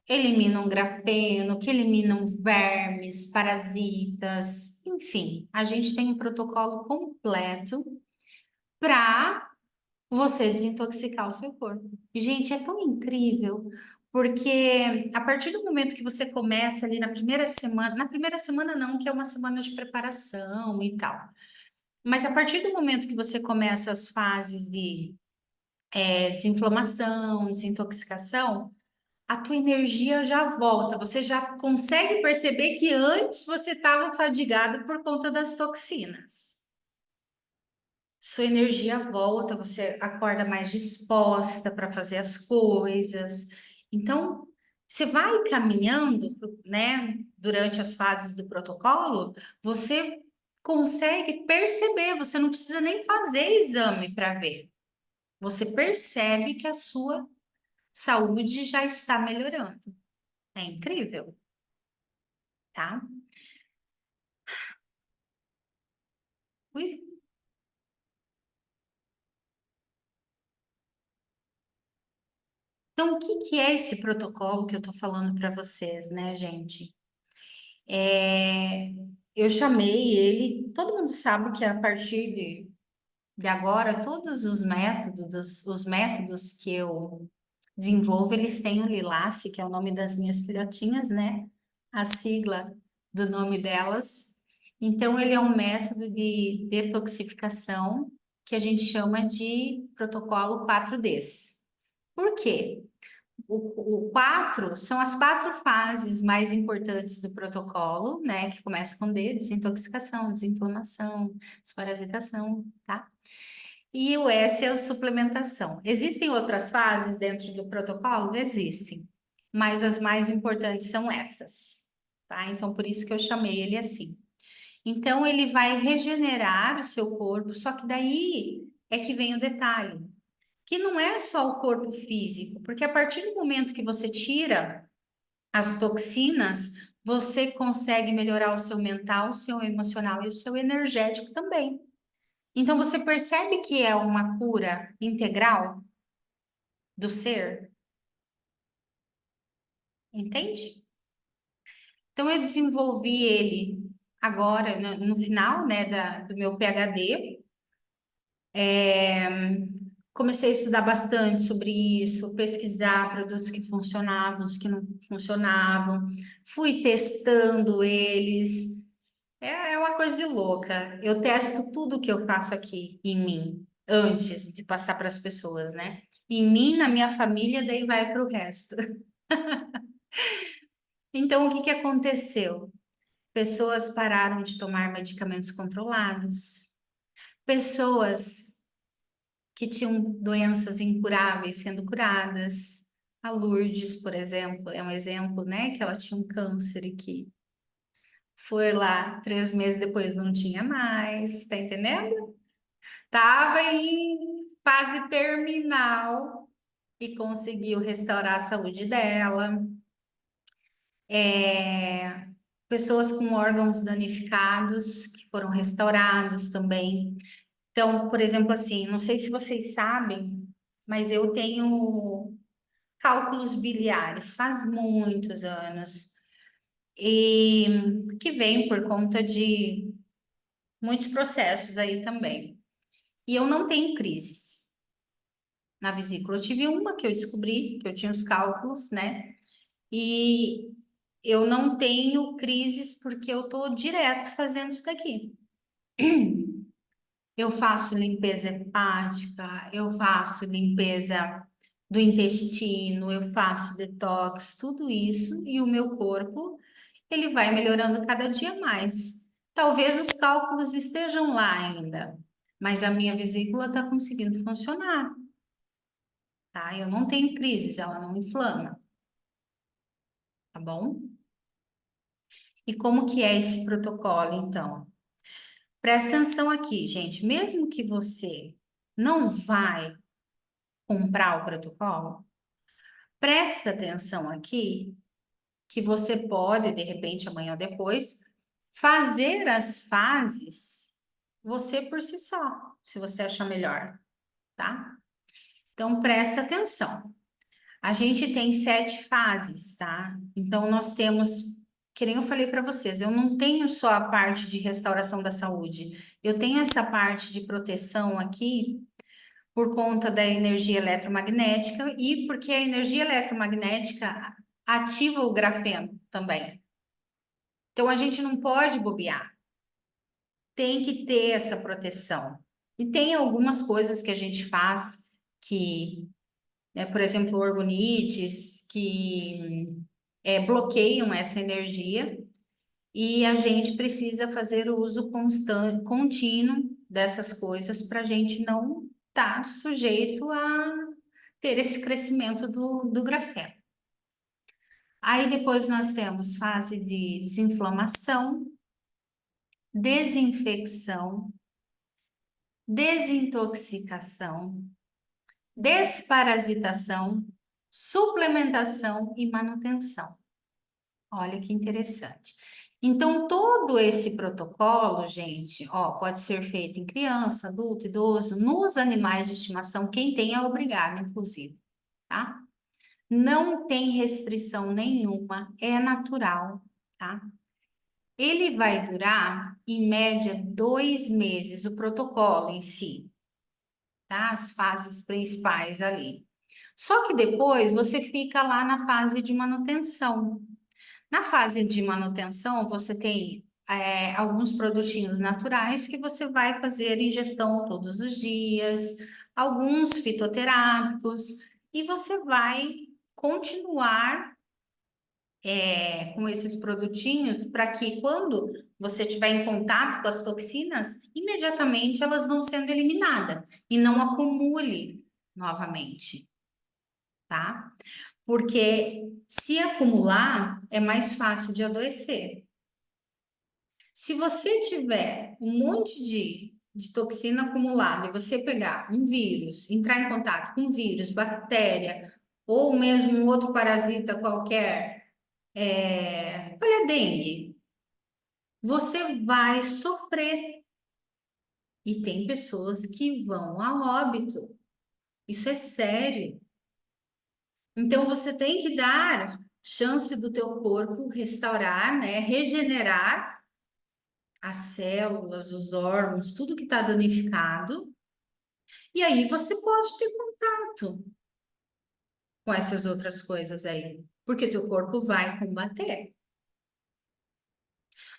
eliminam grafeno, que eliminam vermes, parasitas, enfim, a gente tem um protocolo completo para você desintoxicar o seu corpo. E, gente, é tão incrível, porque a partir do momento que você começa ali na primeira semana não, que é uma semana de preparação e tal, mas a partir do momento que você começa as fases de desinflamação, desintoxicação, a tua energia já volta. Você já consegue perceber que antes você estava fadigado por conta das toxinas. Sua energia volta, você acorda mais disposta para fazer as coisas. Então, você vai caminhando, né, durante as fases do protocolo, você consegue perceber, você não precisa nem fazer exame para ver. Você percebe que a sua saúde já está melhorando. É incrível, tá? Ui. Então, o que que é esse protocolo que eu tô falando para vocês, né, gente? É, eu chamei ele, todo mundo sabe que a partir de agora, todos os métodos que eu desenvolvo, eles têm o Lilace, que é o nome das minhas filhotinhas, né? A sigla do nome delas. Então, ele é um método de detoxificação que a gente chama de protocolo 4Ds. Por quê? O 4 são as 4 fases mais importantes do protocolo, né? Que começa com D, desintoxicação, desinflamação, desparasitação, tá? E o S é a suplementação. Existem outras fases dentro do protocolo? Existem, mas as mais importantes são essas, tá? Então, por isso que eu chamei ele assim. Então, ele vai regenerar o seu corpo, só que daí é que vem o detalhe, que não é só o corpo físico, porque a partir do momento que você tira as toxinas, você consegue melhorar o seu mental, o seu emocional e o seu energético também. Então, você percebe que é uma cura integral do ser, entende? Então, eu desenvolvi ele agora, no final, né, do meu PhD. Comecei a estudar bastante sobre isso, pesquisar produtos que funcionavam, os que não funcionavam, fui testando eles. É uma coisa de louca. Eu testo tudo que eu faço aqui em mim, antes de passar para as pessoas, né? Em mim, na minha família, daí vai para o resto. Então, o que que aconteceu? Pessoas pararam de tomar medicamentos controlados, pessoas que tinham doenças incuráveis sendo curadas. A Lourdes, por exemplo, é um exemplo, né? Que ela tinha um câncer e que foi lá 3 meses depois não tinha mais, tá entendendo? Tava em fase terminal e conseguiu restaurar a saúde dela. É, pessoas com órgãos danificados que foram restaurados também. Então, por exemplo, assim, não sei se vocês sabem, mas eu tenho cálculos biliares faz muitos anos e que vem por conta de muitos processos aí também. E eu não tenho crises na vesícula. Eu tive uma que eu descobri que eu tinha os cálculos, né? E eu não tenho crises porque eu tô direto fazendo isso daqui. Eu faço limpeza hepática, eu faço limpeza do intestino, eu faço detox, tudo isso, e o meu corpo, ele vai melhorando cada dia mais. Talvez os cálculos estejam lá ainda, mas a minha vesícula está conseguindo funcionar, tá? Eu não tenho crises, ela não inflama, tá bom? E como que é esse protocolo, então? Presta atenção aqui, gente, mesmo que você não vai comprar o protocolo, presta atenção aqui que você pode, de repente, amanhã ou depois, fazer as fases você por si só, se você achar melhor, tá? Então, presta atenção. A gente tem 7 fases, tá? Então, nós temos, que nem eu falei para vocês, eu não tenho só a parte de restauração da saúde, eu tenho essa parte de proteção aqui por conta da energia eletromagnética e porque a energia eletromagnética ativa o grafeno também. Então a gente não pode bobear, tem que ter essa proteção. E tem algumas coisas que a gente faz que, né, por exemplo, orgonites, que bloqueiam essa energia e a gente precisa fazer o uso constante, contínuo dessas coisas para a gente não estar sujeito a ter esse crescimento do grafeno. Aí depois nós temos fase de desinflamação, desinfecção, desintoxicação, desparasitação, suplementação e manutenção. Olha que interessante. Então, todo esse protocolo, gente, ó, pode ser feito em criança, adulto, idoso, nos animais de estimação, quem tem é obrigado, inclusive, tá? Não tem restrição nenhuma, é natural, tá? Ele vai durar, em média, 2 meses, o protocolo em si, tá? As fases principais ali. Só que depois você fica lá na fase de manutenção. Na fase de manutenção, você tem alguns produtinhos naturais que você vai fazer ingestão todos os dias, alguns fitoterápicos, e você vai continuar com esses produtinhos para que quando você estiver em contato com as toxinas, imediatamente elas vão sendo eliminadas e não acumule novamente, tá? Porque se acumular, é mais fácil de adoecer. Se você tiver um monte de toxina acumulada e você pegar um vírus, entrar em contato com um vírus, bactéria, ou mesmo um outro parasita qualquer, olha, dengue, você vai sofrer. E tem pessoas que vão a óbito. Isso é sério. Então você tem que dar chance do teu corpo restaurar, né, regenerar as células, os órgãos, tudo que está danificado. E aí você pode ter contato com essas outras coisas aí, porque teu corpo vai combater.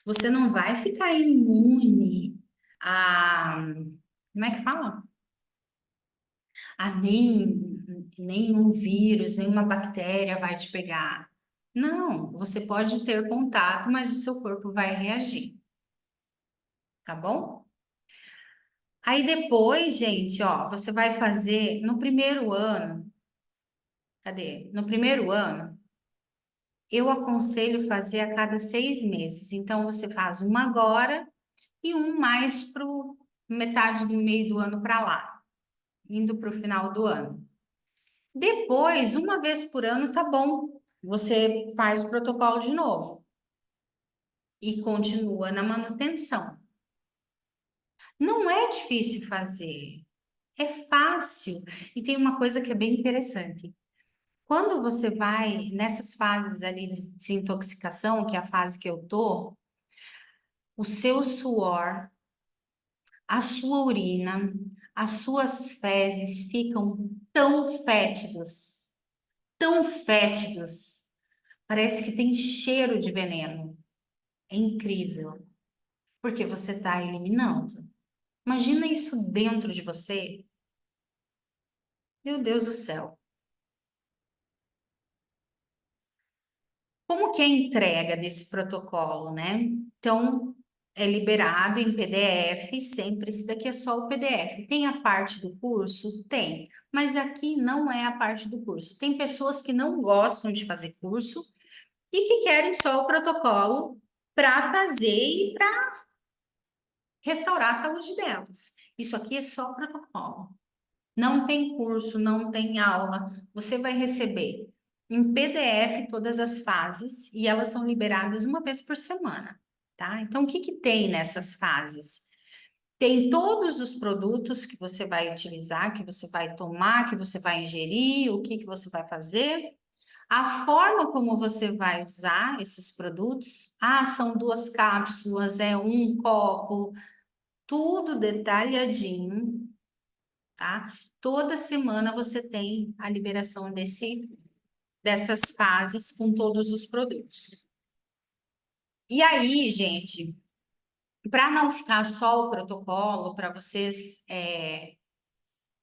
Você não vai ficar imune a, como é que fala? A nenhum vírus, nenhuma bactéria vai te pegar. Não, você pode ter contato, mas o seu corpo vai reagir, tá bom? Aí depois, gente, ó, você vai fazer no primeiro ano. Cadê? No primeiro ano, eu aconselho fazer a cada 6 meses. Então, você faz uma agora e um mais para metade do meio do ano para lá, indo para o final do ano. Depois, uma vez por ano, tá bom. Você faz o protocolo de novo e continua na manutenção. Não é difícil fazer, é fácil. E tem uma coisa que é bem interessante. Quando você vai nessas fases ali de desintoxicação, que é a fase que eu tô, o seu suor, a sua urina, as suas fezes ficam tão fétidos, parece que tem cheiro de veneno. É incrível, porque você está eliminando. Imagina isso dentro de você. Meu Deus do céu. Como que é a entrega desse protocolo, né? Então, é liberado em PDF, sempre esse daqui é só o PDF. Tem a parte do curso? Tem, mas aqui não é a parte do curso. Tem pessoas que não gostam de fazer curso e que querem só o protocolo para fazer e para restaurar a saúde delas. Isso aqui é só protocolo. Não tem curso, não tem aula. Você vai receber em PDF todas as fases e elas são liberadas uma vez por semana, tá? Então, o que que tem nessas fases? Tem todos os produtos que você vai utilizar, que você vai tomar, que você vai ingerir, o que que você vai fazer, a forma como você vai usar esses produtos. Ah, são 2 cápsulas, é um copo, tudo detalhadinho, tá? Toda semana você tem a liberação dessas fases com todos os produtos. E aí, gente, para não ficar só o protocolo, para vocês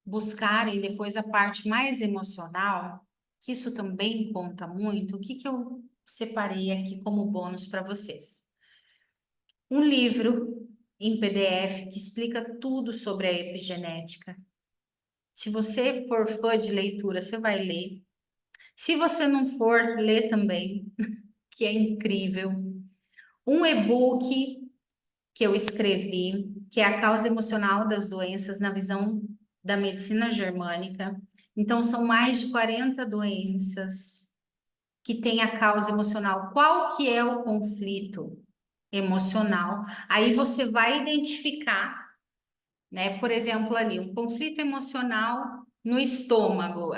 buscarem depois a parte mais emocional, que isso também conta muito, o que que eu separei aqui como bônus para vocês? Um livro em PDF que explica tudo sobre a epigenética. Se você for fã de leitura, você vai ler. Se você não for, lê também, que é incrível. Um e-book que eu escrevi, que é a causa emocional das doenças na visão da medicina germânica. Então, são mais de 40 doenças que têm a causa emocional. Qual que é o conflito emocional? Aí você vai identificar, né? Por exemplo, ali, um conflito emocional no estômago,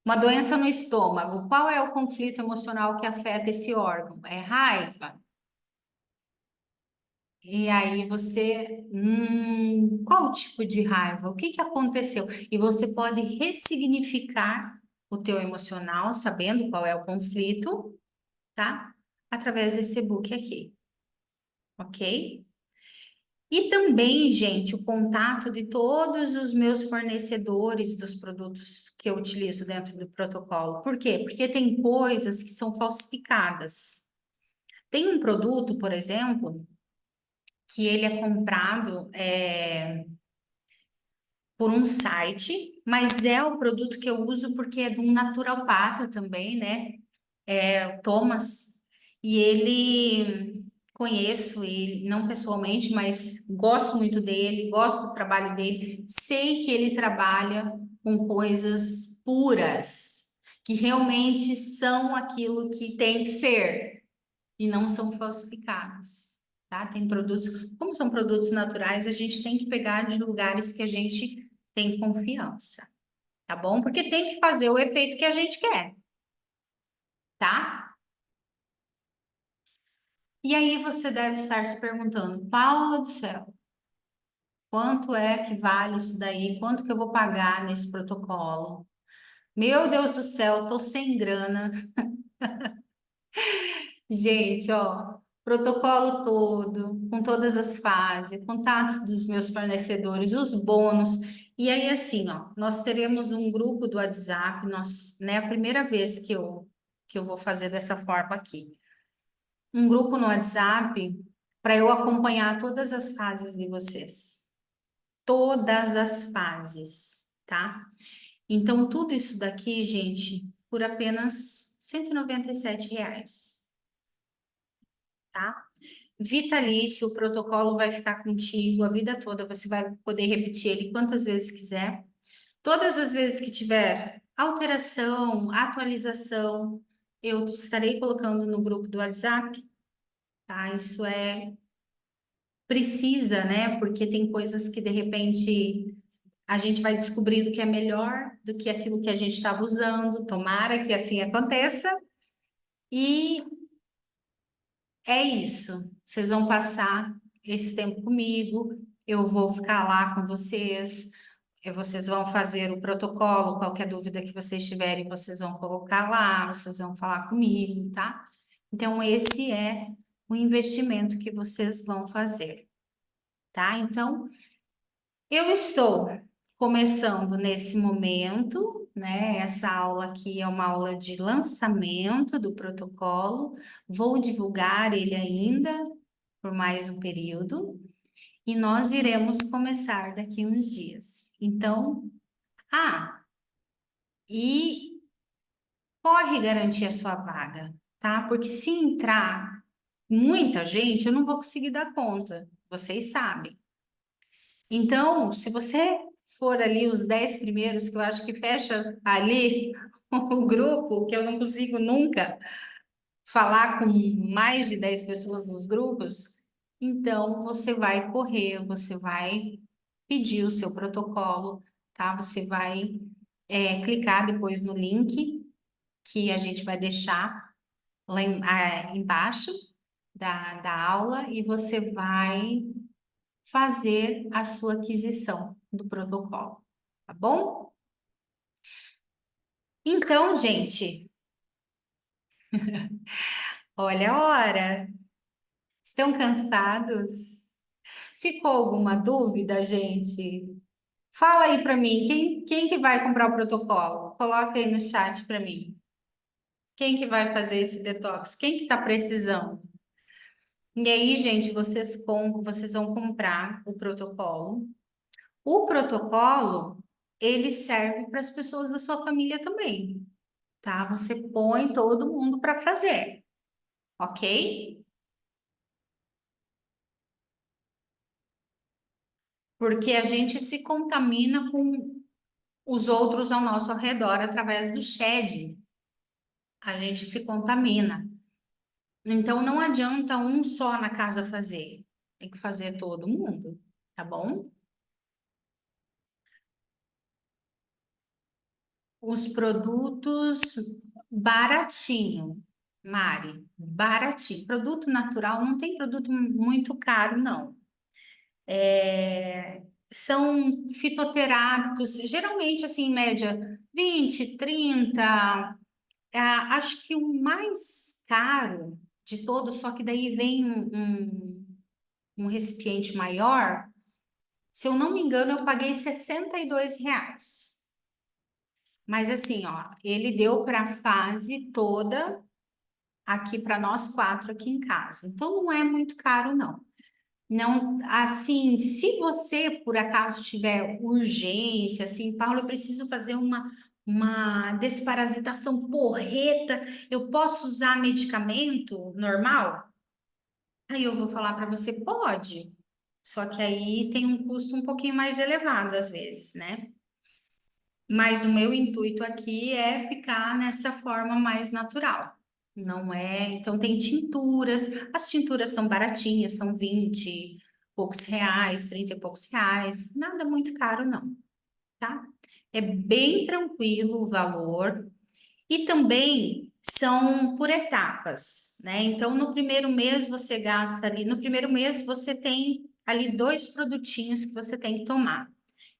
uma doença no estômago. Qual é o conflito emocional que afeta esse órgão? É raiva. E aí você, qual tipo de raiva? O que que aconteceu? E você pode ressignificar o teu emocional, sabendo qual é o conflito, tá? Através desse e-book aqui, ok? E também, gente, o contato de todos os meus fornecedores dos produtos que eu utilizo dentro do protocolo. Por quê? Porque tem coisas que são falsificadas. Tem um produto, por exemplo, que ele é comprado por um site, mas é o produto que eu uso porque é de um naturopata também, né? É o Thomas. E ele conheço ele, não pessoalmente, mas gosto muito dele, gosto do trabalho dele, sei que ele trabalha com coisas puras, que realmente são aquilo que tem que ser e não são falsificados, tá? Tem produtos, como são produtos naturais, a gente tem que pegar de lugares que a gente tem confiança, tá bom? Porque tem que fazer o efeito que a gente quer, tá? E aí você deve estar se perguntando, Paula do céu, quanto é que vale isso daí? Quanto que eu vou pagar nesse protocolo? Meu Deus do céu, tô sem grana. Gente, ó, protocolo todo, com todas as fases, contatos dos meus fornecedores, os bônus. E aí, assim, ó, nós teremos um grupo do WhatsApp, nós, né, a primeira vez que eu vou fazer dessa forma aqui. Um grupo no WhatsApp para eu acompanhar todas as fases de vocês. Todas as fases, tá? Então, tudo isso daqui, gente, por apenas R$ 197, tá? Vitalício, o protocolo vai ficar contigo a vida toda, você vai poder repetir ele quantas vezes quiser. Todas as vezes que tiver alteração, atualização, eu estarei colocando no grupo do WhatsApp, tá? Isso precisa, né? Porque tem coisas que de repente a gente vai descobrindo que é melhor do que aquilo que a gente estava usando. Tomara que assim aconteça. E é isso. Vocês vão passar esse tempo comigo. Eu vou ficar lá com vocês. Vocês vão fazer o protocolo. Qualquer dúvida que vocês tiverem, vocês vão colocar lá. Vocês vão falar comigo, tá? Então, esse é o investimento que vocês vão fazer, tá? Então, eu estou começando nesse momento, né? Essa aula aqui é uma aula de lançamento do protocolo. Vou divulgar ele ainda por mais um período e nós iremos começar daqui uns dias. Então, e corre garantir a sua vaga, tá? Porque se entrar muita gente, eu não vou conseguir dar conta. Vocês sabem. Então, se você for ali os 10 primeiros, que eu acho que fecha ali o grupo, que eu não consigo nunca falar com mais de 10 pessoas nos grupos, então você vai correr, você vai pedir o seu protocolo, tá? Você vai clicar depois no link que a gente vai deixar lá embaixo da aula e você vai fazer a sua aquisição do protocolo, tá bom? Então, gente, olha a hora. Estão cansados? Ficou alguma dúvida, gente? Fala aí para mim, quem que vai comprar o protocolo? Coloca aí no chat para mim. Quem que vai fazer esse detox? Quem que está precisando? E aí, gente, vocês vão comprar o protocolo. O protocolo, ele serve para as pessoas da sua família também, tá? Você põe todo mundo para fazer, ok? Porque a gente se contamina com os outros ao nosso redor através do shedding. A gente se contamina. Então não adianta um só na casa fazer. Tem que fazer todo mundo, tá bom? Os produtos baratinho, Mari, baratinho. Produto natural não tem produto muito caro, não. São fitoterápicos, geralmente assim, em média 20, 30. Acho que o mais caro de todos, só que daí vem um recipiente maior. Se eu não me engano, eu paguei R$ 62. Mas assim, ó, ele deu para a fase toda aqui para nós quatro aqui em casa. Então não é muito caro, não. Não, assim, se você por acaso tiver urgência, assim, Paulo, eu preciso fazer uma desparasitação porreta, eu posso usar medicamento normal? Aí eu vou falar para você, pode. Só que aí tem um custo um pouquinho mais elevado às vezes, né? Mas o meu intuito aqui é ficar nessa forma mais natural. Não é? Então tem tinturas. As tinturas são baratinhas, são 20 e poucos reais, 30 e poucos reais. Nada muito caro, não, tá? É bem tranquilo o valor. E também são por etapas, né? Então, no primeiro mês você gasta ali, no primeiro mês você tem ali dois produtinhos que você tem que tomar.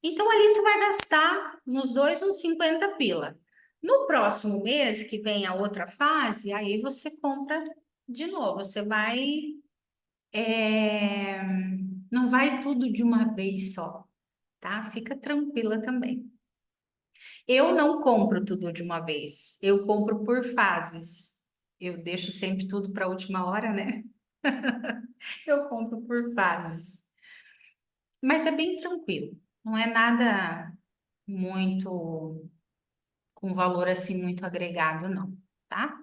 Então, ali tu vai gastar nos dois uns 50 pila. No próximo mês, que vem a outra fase, aí você compra de novo. Você vai, é, não vai tudo de uma vez só, tá? Fica tranquila também. Eu não compro tudo de uma vez, eu compro por fases. Eu deixo sempre tudo para a última hora, né? Eu compro por fases. Mas é bem tranquilo, não é nada muito com valor assim muito agregado, não, tá?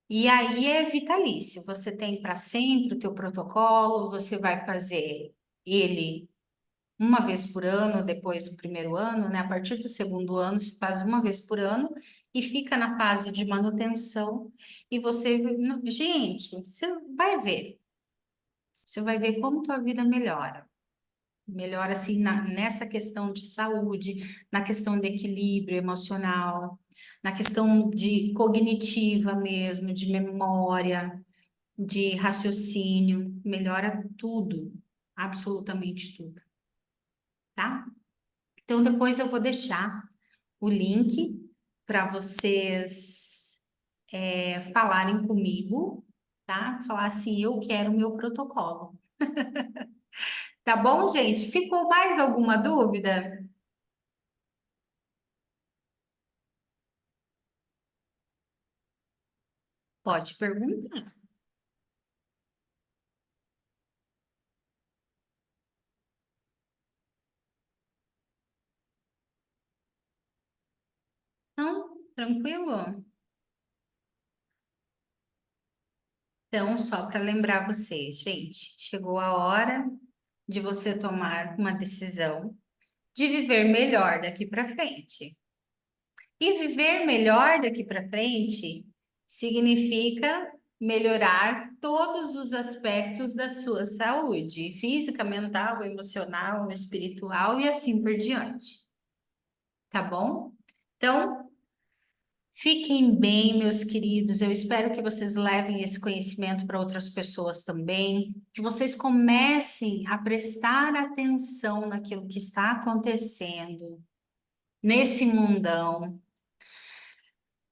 E aí é vitalício, você tem para sempre o teu protocolo, você vai fazer ele uma vez por ano, depois do primeiro ano, né? A partir do segundo ano, se faz uma vez por ano e fica na fase de manutenção. E você, gente, você vai ver como tua vida melhora. Melhora assim nessa questão de saúde, na questão de equilíbrio emocional, na questão de cognitiva mesmo, de memória, de raciocínio, melhora tudo, absolutamente tudo, tá? Então, depois eu vou deixar o link para vocês falarem comigo, tá? Falar assim, eu quero o meu protocolo. Tá bom, gente? Ficou mais alguma dúvida? Pode perguntar. Não? Tranquilo? Então, só para lembrar vocês, gente, chegou a hora de você tomar uma decisão de viver melhor daqui para frente. E viver melhor daqui para frente significa melhorar todos os aspectos da sua saúde, física, mental, emocional, espiritual e assim por diante, tá bom? Então, fiquem bem, meus queridos. Eu espero que vocês levem esse conhecimento para outras pessoas também, que vocês comecem a prestar atenção naquilo que está acontecendo nesse mundão.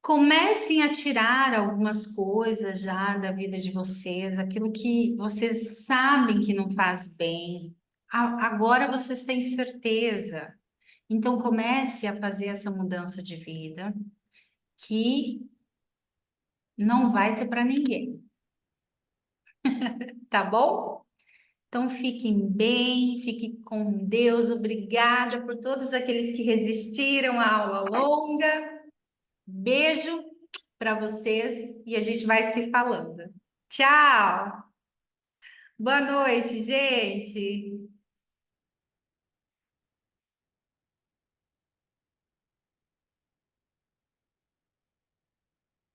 Comecem a tirar algumas coisas já da vida de vocês, aquilo que vocês sabem que não faz bem. Agora vocês têm certeza. Então comece a fazer essa mudança de vida que não vai ter para ninguém, tá bom? Então fiquem bem, fiquem com Deus. Obrigada por todos aqueles que resistiram à aula longa. Beijo para vocês e a gente vai se falando. Tchau! Boa noite, gente!